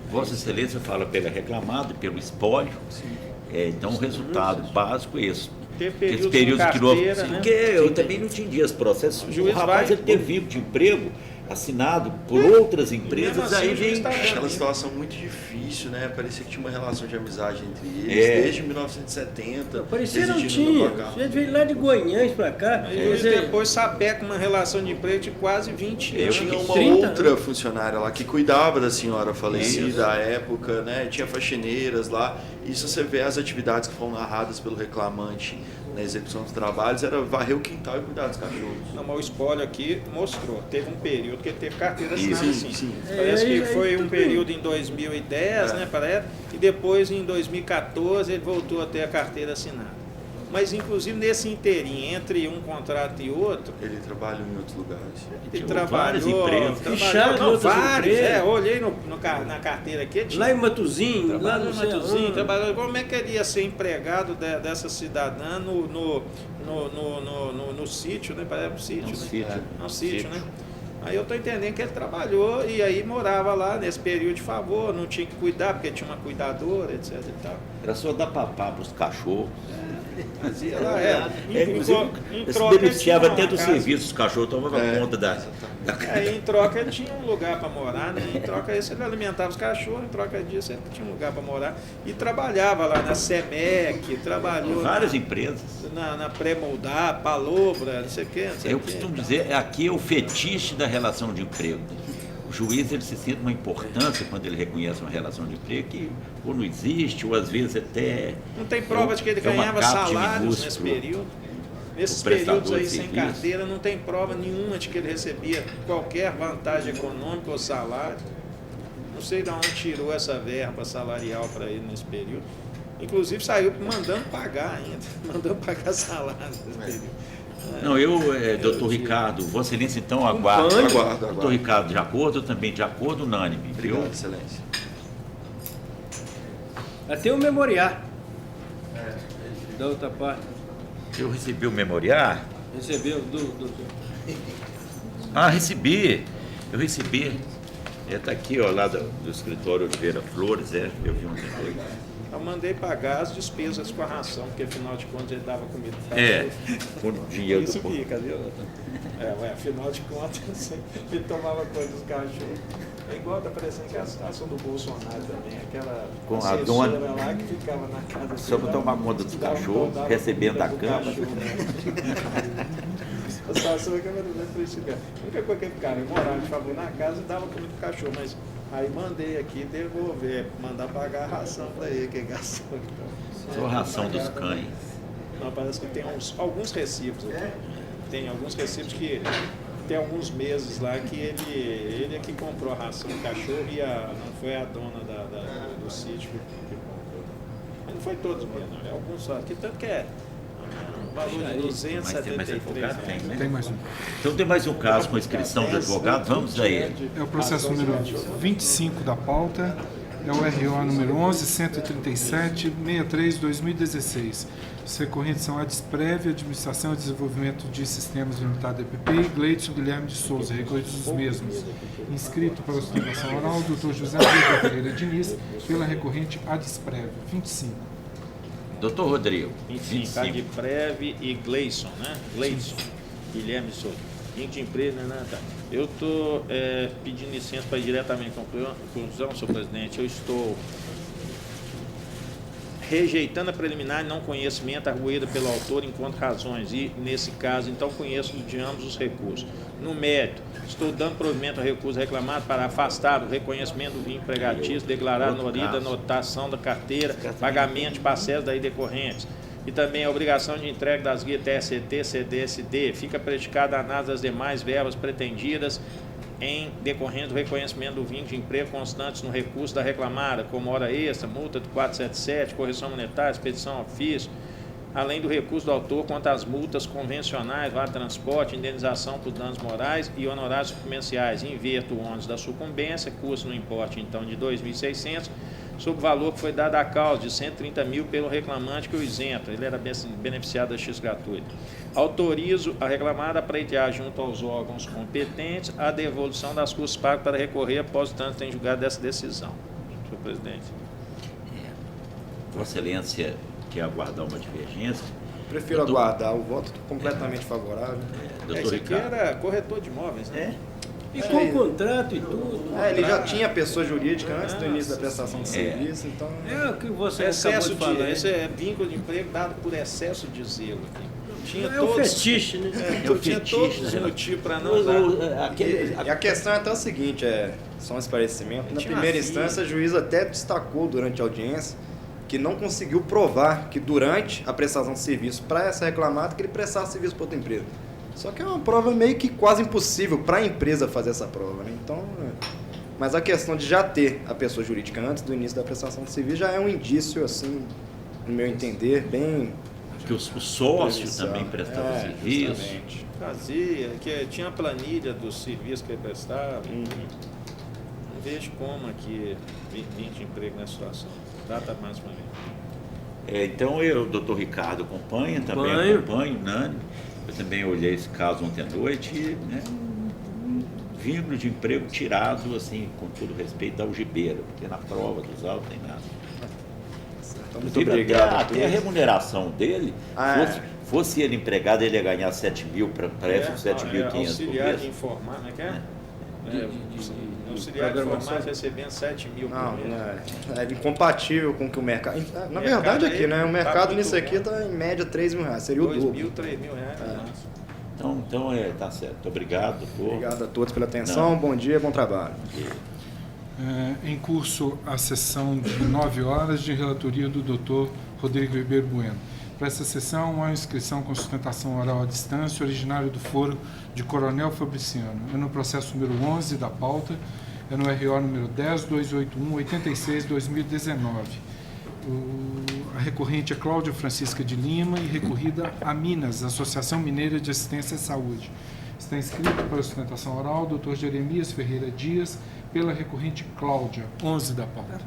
Vossa Excelência fala pela reclamada, pelo espólio. Então, o resultado básico é esse. Esse período que não... Porque eu também não entendi esse processo. O rapaz ele teve vínculo de emprego assinado por outras empresas, assim, aí vem... Aquela situação muito difícil, né? Parecia que tinha uma relação de amizade entre eles, desde 1970. Parecia não tinha. A gente veio lá de Goiânia para cá. E depois Sapeca, uma relação de emprego de quase 20 anos. Tinha uma outra funcionária lá que cuidava da senhora falecida à época, né? Tinha faxineiras lá. Isso você vê as atividades que foram narradas pelo reclamante na execução dos trabalhos, era varrer o quintal e cuidar dos cachorros. Não, mas o espólio aqui mostrou. Teve um período que ele teve carteira assinada, sim. Parece que foi um período em 2010, né, parece, e depois em 2014 ele voltou a ter a carteira assinada. Mas, inclusive, nesse inteirinho, entre um contrato e outro... Ele trabalhou em outros lugares. Ele trabalhou... Vários. Olhei na carteira aqui. Lá em Matuzinho, lá no Matuzinho. Trabalhou. Como é que ele ia ser empregado dessa cidadã no sítio, né? Parece um sítio, né? No sítio, né? Aí eu estou entendendo que ele trabalhou e aí morava lá nesse período de favor, não tinha que cuidar, porque tinha uma cuidadora, etc e tal. Era só dar papá para os cachorros. Fazia lá, inclusive, se beneficiava até do serviço, os cachorros tomavam conta da... Aí, em troca, ele tinha um lugar para morar, né? Em troca disso, ele alimentava os cachorros, em troca disso, ele tinha um lugar para morar. E trabalhava lá na SEMEC, trabalhou... Várias empresas. Na Pré-Moldar, Palobra, não sei o quê. Eu costumo dizer, aqui é o fetiche da relação de emprego. O juiz ele se sente uma importância quando ele reconhece uma relação de emprego que ou não existe, ou às vezes até... Não tem prova de que ele ganhava salários nesse período. Nesses períodos aí sem carteira, não tem prova nenhuma de que ele recebia qualquer vantagem econômica ou salário. Não sei de onde tirou essa verba salarial para ele nesse período. Inclusive saiu mandando pagar ainda, mandando pagar salário nesse período. Não, doutor Ricardo, Vossa Excelência, então, aguardo. Doutor Ricardo, de acordo, também de acordo, unânime. Obrigado, Excelência. Até o memoriar. Da outra parte. Eu recebi o memoriar? Recebeu, doutor? Recebi. Eu recebi. Está aqui, ó, lá do escritório Oliveira Flores, eu vi ontem. Eu mandei pagar as despesas com a ração, porque afinal de contas ele dava comida. Com o dinheiro isso do fica, viu? Afinal de contas, ele tomava coisa dos cachorros. É igual tá parecendo que a situação do Bolsonaro também, aquela com a dona lá que ficava na casa só para tomar conta dos cachorros, recebendo a cama. A situação é que eu não preciso. A única coisa que ele ficava, eu morava de favor na casa e dava comida pro cachorro, mas aí mandei aqui devolver, mandar pagar a ração para ele, que gastou. Só a ração dos cães. Não, parece que tem alguns recibos aqui. Tem alguns recibos que tem alguns meses lá que ele é que comprou a ração do cachorro e não foi a dona do sítio que comprou. Mas não foi todos mesmo, é alguns só. Que tanto que é valor de 273 reais. Tem mais um. Então tem mais um caso com inscrição de advogado, vamos a ele. É o processo número 25 da pauta, é o RO número 11-137-63-2016. Os recorrentes são Adisprev, Administração e Desenvolvimento de Sistemas Limitada EPP e Gleidson Guilherme de Souza, recorridos os mesmos. Inscrito para a sustentação oral, o Dr. José Rodrigo Pereira Diniz, pela recorrente Adisprev, 25. Doutor Rodrigo. 25. Adisprev e Gleidson, né? Gleidson Guilherme de Souza. Link de empresa, né? Tá. Eu estou pedindo licença para ir diretamente à conclusão, senhor presidente. Eu estou rejeitando a preliminar e não conhecimento arguída pelo autor enquanto razões, e, nesse caso, então, conheço de ambos os recursos. No mérito, estou dando provimento ao recurso reclamado para afastar o reconhecimento do vínculo empregatício, declarar no ORI da anotação da carteira, pagamento de parcelas daí decorrentes. E também a obrigação de entrega das guias TST, CDSD. Fica praticada a análise das demais verbas pretendidas em decorrência do reconhecimento do vínculo de emprego constantes no recurso da reclamada, como hora extra, multa de 477, correção monetária, expedição ao ofício, além do recurso do autor quanto às multas convencionais, vale transporte, indenização por danos morais e honorários suplemenciais. Inverto o ônus da sucumbência, custo no importe então de 2.600, sobre o valor que foi dado à causa de 130 mil pelo reclamante que o isenta. Ele era beneficiado da X gratuita. Autorizo a reclamada a pleitear junto aos órgãos competentes a devolução das custas pagas para recorrer após o trânsito em julgado dessa decisão. Senhor presidente. Vossa Excelência quer aguardar uma divergência? Prefiro aguardar, o voto completamente favorável. Esse aqui era corretor de imóveis, né? E com o contrato e tudo. Ele já tinha pessoa jurídica antes do início da prestação de serviço, então... É o que você excesso acabou de falar. Esse é vínculo de emprego dado por excesso de zelo aqui. Tinha É o fetiche, né? Tinha todos os motivos para não dar. E a questão é até o seguinte, só um esclarecimento. Na primeira instância, a juíza até destacou durante a audiência que não conseguiu provar que durante a prestação de serviço para essa reclamada que ele prestasse serviço para outra empresa. Só que é uma prova meio que quase impossível para a empresa fazer essa prova, né? Então, mas a questão de já ter a pessoa jurídica antes do início da prestação de serviço já é um indício, assim, no meu entender, bem... Que o sócio também prestava serviço. Justamente. Fazia, que tinha a planilha dos serviços que ele prestava. Não vejo como aqui vim de emprego nessa situação. Trata mais para mim. Então, o doutor Ricardo acompanha, também acompanho, Nani. Eu também olhei esse caso ontem à noite e, né, vínculo de emprego tirado, assim, com todo respeito, da algibeira, porque na prova dos autos tem nada. Muito obrigado. Até a remuneração dele, fosse ele empregado, ele ia ganhar 7 mil, parece 7.500 por mês. Auxiliar de informar, né? Auxiliar de informar recebendo 7 mil por mês. É incompatível com o que o mercado... Na verdade aqui, né? O mercado nisso aqui está em média 3 mil reais, seria o dobro. 2 mil, 3 mil reais. Então tá certo. Obrigado, doutor. Obrigado a todos pela atenção, bom dia, bom trabalho. Em curso a sessão de 9 horas de relatoria do Dr. Rodrigo Ribeiro Bueno. Para essa sessão, há inscrição com sustentação oral à distância, originário do foro de Coronel Fabriciano. É no processo número 11 da pauta, é no RO número 10.281.86/2019. A recorrente é Cláudia Francisca de Lima e recorrida a Minas, Associação Mineira de Assistência à Saúde. Está inscrito para sustentação oral o Dr. Jeremias Ferreira Dias, pela recorrente Cláudia, 11 da pauta.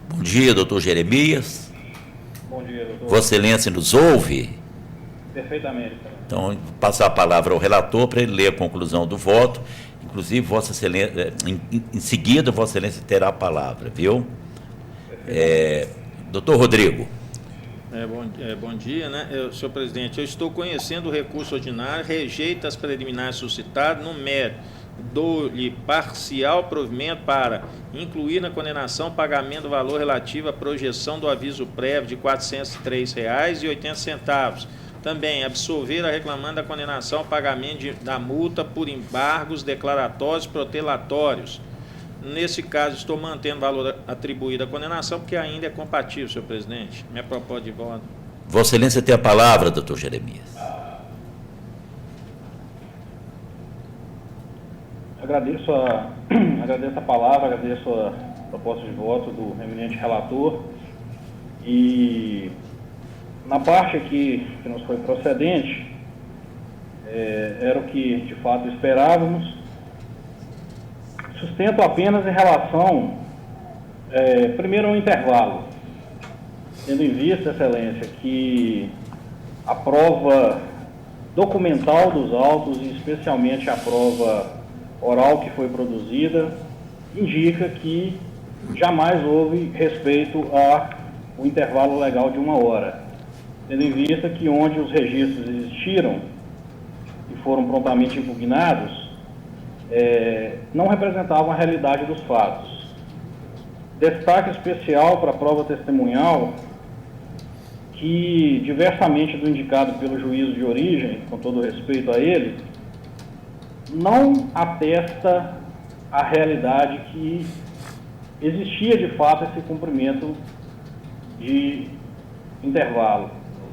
Bom dia, doutor Jeremias. Bom dia, doutor. Vossa Excelência nos ouve? Perfeitamente. Então, vou passar a palavra ao relator para ele ler a conclusão do voto. Inclusive, Vossa Excelência, em seguida, Vossa Excelência terá a palavra, viu? Doutor Rodrigo. Bom dia, né? Senhor presidente, eu estou conhecendo o recurso ordinário, rejeita as preliminares suscitadas no mérito, dou-lhe parcial provimento para incluir na condenação pagamento do valor relativo à projeção do aviso prévio de R$ 403,80. Também absolver a reclamanda da condenação ao pagamento da multa por embargos declaratórios protelatórios. Nesse caso, estou mantendo o valor atribuído à condenação, porque ainda é compatível, senhor presidente. Minha proposta de voto. Vossa Excelência tem a palavra, doutor Jeremias. Agradeço a palavra, agradeço a proposta de voto do eminente relator. E na parte aqui que nos foi procedente, era o que de fato esperávamos. Sustento apenas em relação, primeiro, ao intervalo, tendo em vista, Excelência, que a prova documental dos autos, e especialmente a prova oral que foi produzida, indica que jamais houve respeito ao intervalo legal de 1 hora, tendo em vista que onde os registros existiram e foram prontamente impugnados, não representavam a realidade dos fatos. Destaque especial para a prova testemunhal, que, diversamente do indicado pelo juízo de origem, com todo respeito a ele, não atesta a realidade que existia de fato esse cumprimento de intervalo,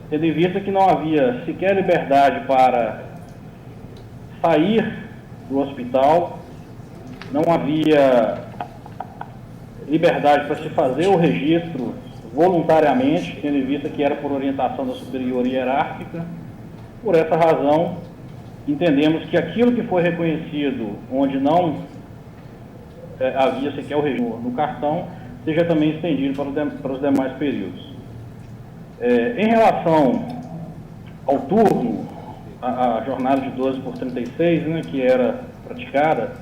tendo em vista que não havia sequer liberdade para sair do hospital, não havia liberdade para se fazer o registro voluntariamente, tendo em vista que era por orientação da superior hierárquica. Por essa razão, entendemos que aquilo que foi reconhecido, onde não havia sequer o registro no cartão, seja também estendido para os demais períodos. Em relação ao turno, a jornada de 12 por 36, né, que era praticada,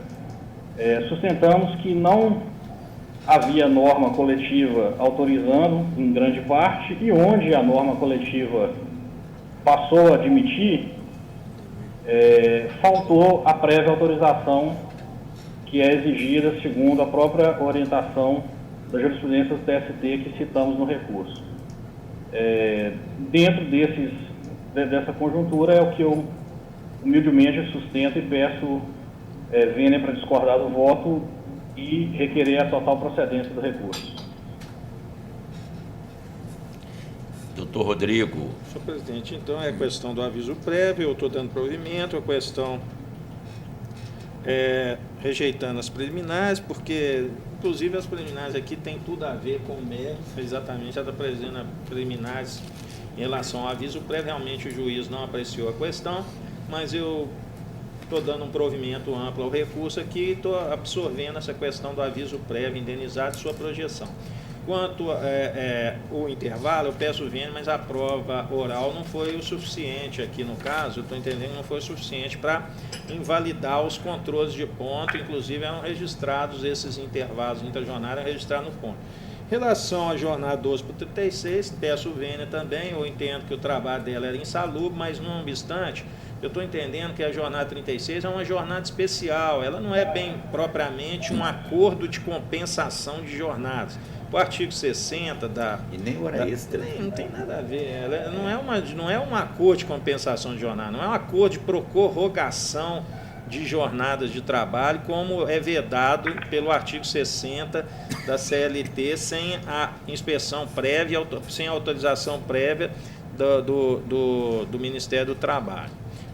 sustentamos que não havia norma coletiva autorizando, em grande parte, e onde a norma coletiva passou a admitir, faltou a prévia autorização que é exigida segundo a própria orientação da jurisprudência do TST que citamos no recurso. Dentro dessa conjuntura é o que eu humildemente sustento e peço vênia para discordar do voto e requerer a total procedência do recurso. Doutor Rodrigo. Senhor presidente, então é a questão do aviso prévio, eu estou dando provimento, a questão rejeitando as preliminares, porque inclusive as preliminares aqui tem tudo a ver com o mérito, exatamente, ela está apresentando preliminares em relação ao aviso prévio, realmente o juiz não apreciou a questão, mas eu estou dando um provimento amplo ao recurso aqui e estou absorvendo essa questão do aviso prévio indenizado e sua projeção. Quanto o intervalo, eu peço vênia, mas a prova oral não foi o suficiente aqui no caso, eu estou entendendo que não foi o suficiente para invalidar os controles de ponto, inclusive eram registrados esses intervalos intrajornada, registrados no ponto. Em relação à jornada 12 por 36, peço vênia também, eu entendo que o trabalho dela era insalubre, mas não obstante, eu estou entendendo que a jornada 36 é uma jornada especial, ela não é bem propriamente um acordo de compensação de jornadas. O artigo 60 da... E nem hora extra. Não tem nada a ver, ela não é um acordo de compensação de jornada, não é um acordo de prorrogação de jornadas de trabalho, como é vedado pelo artigo 60 da CLT, sem a inspeção prévia, sem a autorização prévia do Ministério do Trabalho.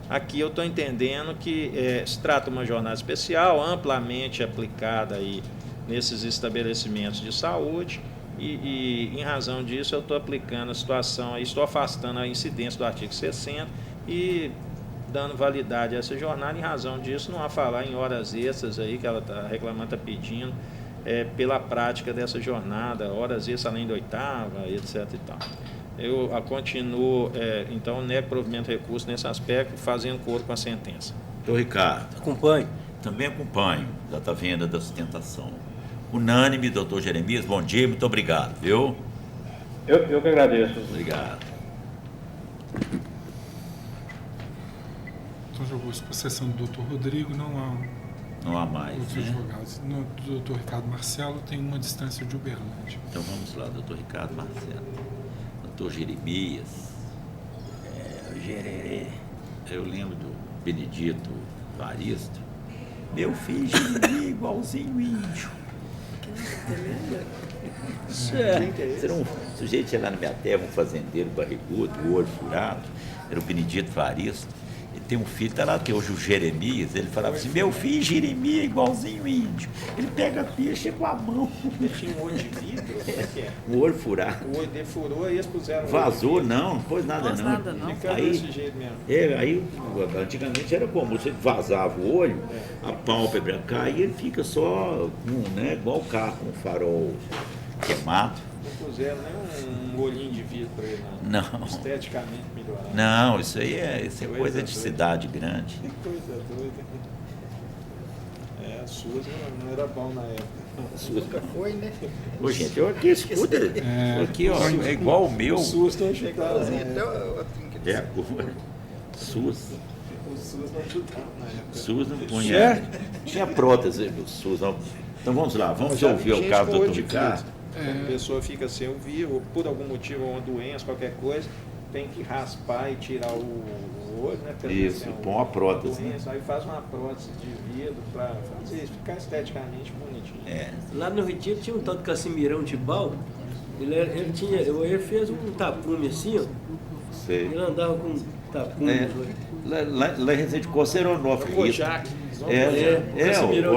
Aqui eu estou entendendo que se trata de uma jornada especial, amplamente aplicada aí nesses estabelecimentos de saúde e em razão disso eu estou aplicando a situação, aí estou afastando a incidência do artigo 60 e dando validade a essa jornada. Em razão disso, não há falar em horas extras aí que a reclamante está pedindo pela prática dessa jornada, horas extras além da oitava, etc. e tal. Eu continuo, então, nego provimento de recurso nesse aspecto, fazendo coro com a sentença. Doutor Ricardo. Acompanho. Também acompanho, já está vendo da sustentação. Unânime, doutor Jeremias, bom dia, muito obrigado, viu? Eu que agradeço. Obrigado. Então, jogou com a sessão do doutor Rodrigo, não há mais, outros advogados. No do doutor Ricardo Marcelo tem uma distância de Uberlândia. Então vamos lá, doutor Ricardo Marcelo. Doutor Jeremias. O Gererê. Eu lembro do Benedito Varisto. Meu filho Jeremias igualzinho índio. Era um sujeito ia lá na minha terra, um fazendeiro barrigudo, o olho furado, era o Benedito Varisto. Ele tem um filho, está lá, que é hoje o Jeremias, ele falava assim, meu filho Jeremias igualzinho índio. Ele pega a peixe com a mão. Ele tinha um olho de vidro? Um olho furado. O olho dele furou e eles puseram... Vazou, não pôs nada não. Fica desse jeito mesmo. Aí, antigamente era como, você vazava o olho, a pálpebra cai e ele fica só, igual o carro, com um farol queimado. Não puseram nem um olhinho de vidro para ele, não. Esteticamente melhorado. Não, isso aí é coisa de cidade grande. Que coisa doida. A SUS não era bom na época. Nunca foi, né? Ô, gente, eu aqui escuta. Aqui, ó, é igual o meu. O SUS tem chegado. SUS. O SUS SUS não ajudava na época. SUS não punha. Tinha prótese do SUS. Não. Então vamos lá, vamos ouvir o caso do Dr. Ricardo. A pessoa fica sem ouvir, ou por algum motivo, uma doença, qualquer coisa, tem que raspar e tirar o olho, né? Isso, põe uma prótese. Doença, aí faz uma prótese de vidro para fazer isso, ficar esteticamente bonitinho. Lá no Retiro tinha um tal de Cassimirão Tibau, ele fez um tapume assim, ó. Sei. Ele andava com tapume. Lá em Resende Costa era o Onofre Rita. O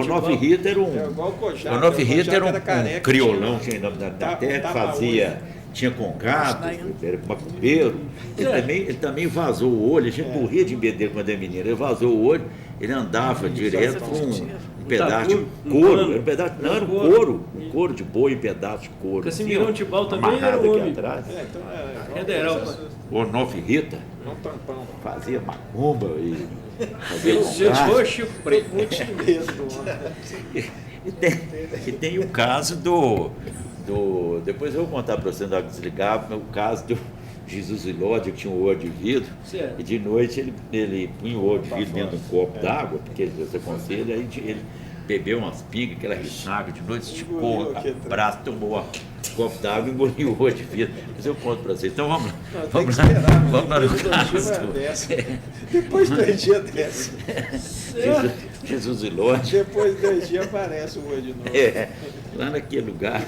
Onofre Rita era um. O Onofre Rita era um criolão, tinha nome da terra, que fazia. Tinha congado, era macumbeiro. Ele também vazou o olho, a gente morria de medo dele quando era menino. Ele vazou o olho, ele andava direto com um pedaço de couro. Era um pedaço, não, era um couro de boi, um pedaço de couro. Cassimirão Tibau também era um homem. Federal. O Onofre Rita fazia macumba e fazia roxo preto, muito mesmo. E tem o caso do depois eu vou contar para você, não desligar, o caso do Jesus Ilódio, que tinha um olho de vidro, e de noite ele punha o olho de vidro dentro de um copo d'água, porque você aconselha, aí ele bebeu umas pingas, aquela ressaca, de noite esticou o braço, tomou um copo d'água e engoliu o olho de vidro. Mas eu conto para você. Então vamos lá no caso. Depois de 2 dias desce. Jesus Ilódio. Depois de 2 dias aparece o olho de novo. Lá naquele lugar,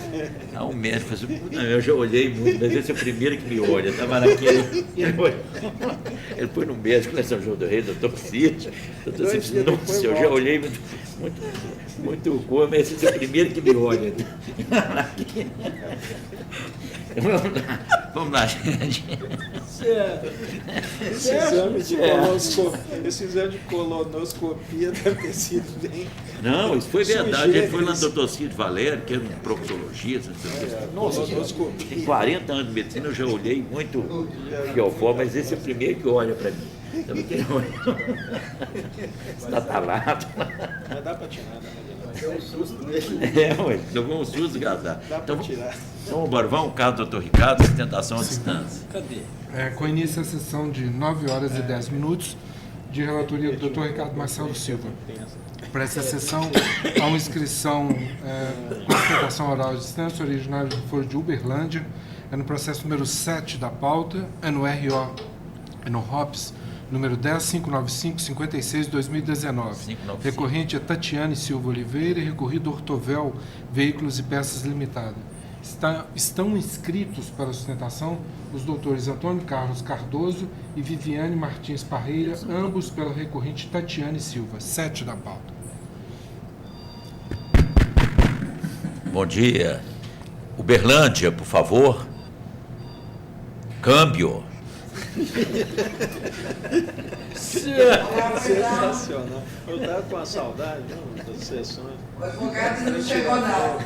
há um médico falou assim, eu já olhei muito, mas esse é o primeiro que me olha. Estava naquele. Ele foi no médico lá em São João do Rei, doutor Cid. Doutor Cid, nossa, eu já olhei muito cor, mas esse é o primeiro que me olha. Vamos lá, gente. Esse exame de colonoscopia deve ter sido bem. Não, isso foi verdade. Ele foi lá no doutor Cid Valério, que era um proctologista. Nossa, tem 40 anos de medicina, eu já olhei muito fiofó, mas esse é o primeiro que olha para mim. Está talado. Mas dá para tirar, né? Deu um susto nele. Levou um susto, engraçado. Dá para tirar. Então, bora, vamos ao caso do Dr. Ricardo, sustentação à distância. Cadê? Com início a sessão de 9 horas e 10 minutos, de relatoria do Dr. Ricardo Marcelo Silva. Para essa sessão, há uma inscrição com sustentação oral à distância, originária do Foro de Uberlândia, é no processo número 7 da pauta, é no RO, é no ROPS, número 10.595/56/2019. Recorrente é Tatiane Silva Oliveira e recorrido Ortovel Veículos e Peças Limitada. Estão inscritos para a sustentação os doutores Antônio Carlos Cardoso e Viviane Martins Parreira, ambos pela recorrente Tatiane Silva. 7 da pauta. Bom dia. Uberlândia, por favor. Câmbio. Sensacional. Eu estava com a saudade das sessões. O advogado não chegou, não.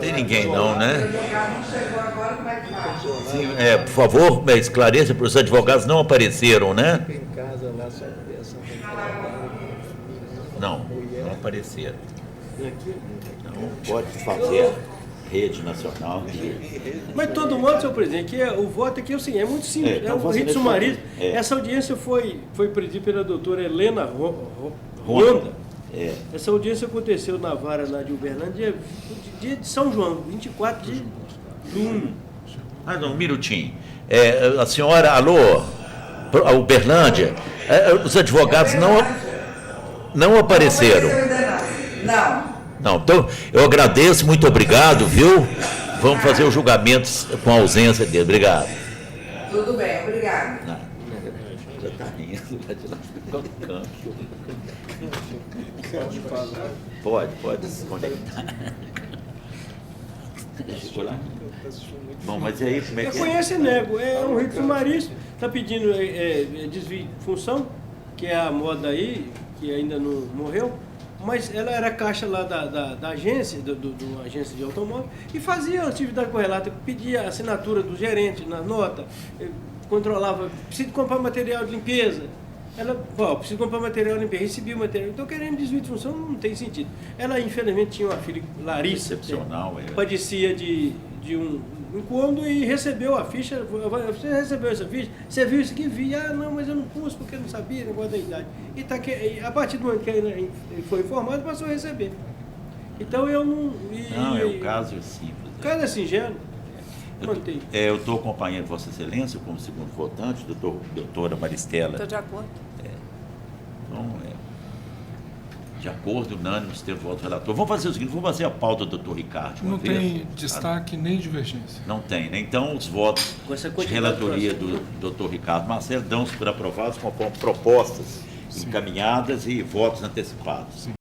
Tem ninguém não, né? O advogado não chegou agora, como é que faz? Sim, por favor, esclareça para os advogados não apareceram, né? Em casa lá só essa. Não apareceram. Não pode fazer rede nacional. Mas de todo modo, senhor presidente, que o voto aqui é o seguinte, é muito simples, é um rito sumaríssimo. Essa audiência foi presidida pela doutora Helena Ronda. Essa audiência aconteceu na vara lá de Uberlândia, dia de São João, 24 de junho. Ah, não, um minutinho. A senhora, alô, a Uberlândia, os advogados não apareceram. Não, então eu agradeço, muito obrigado, viu? Vamos fazer os julgamentos com a ausência dele. Obrigado. Tudo bem, obrigado. Já está rindo lá de lá do campo. Pode se conectar. Bom, mas e aí como é que conhece, nego, é um rito sumaríssimo, está pedindo desvio de função, que é a moda aí, que ainda não morreu. Mas ela era caixa lá da agência, de uma agência de automóvel, e fazia atividade correlata, pedia a assinatura do gerente na nota, controlava, precisa comprar material de limpeza. Ela, precisa comprar material de limpeza, recebia o material. Então, querendo desvio de função, não tem sentido. Ela, infelizmente, tinha uma filha, Larissa, excepcional, padecia de incômodo e recebeu a ficha. Você recebeu essa ficha? Você viu isso aqui? Vi. Ah, não, mas eu não pus porque eu não sabia, negócio da idade. E tá aqui, a partir do momento que ele foi informado, passou a receber. Então eu não... o caso é simples. O caso é singelo. Eu estou acompanhando Vossa Excelência como segundo votante, doutora Maristela. Estou de acordo. Então, de acordo, unânime, teve voto do relator. Vamos fazer o seguinte, vamos fazer a pauta do doutor Ricardo. Não tem destaque nem divergência. Não tem, né? Então, os votos de relatoria do doutor Ricardo Marcelo dão-se por aprovados conforme propostas encaminhadas e votos antecipados.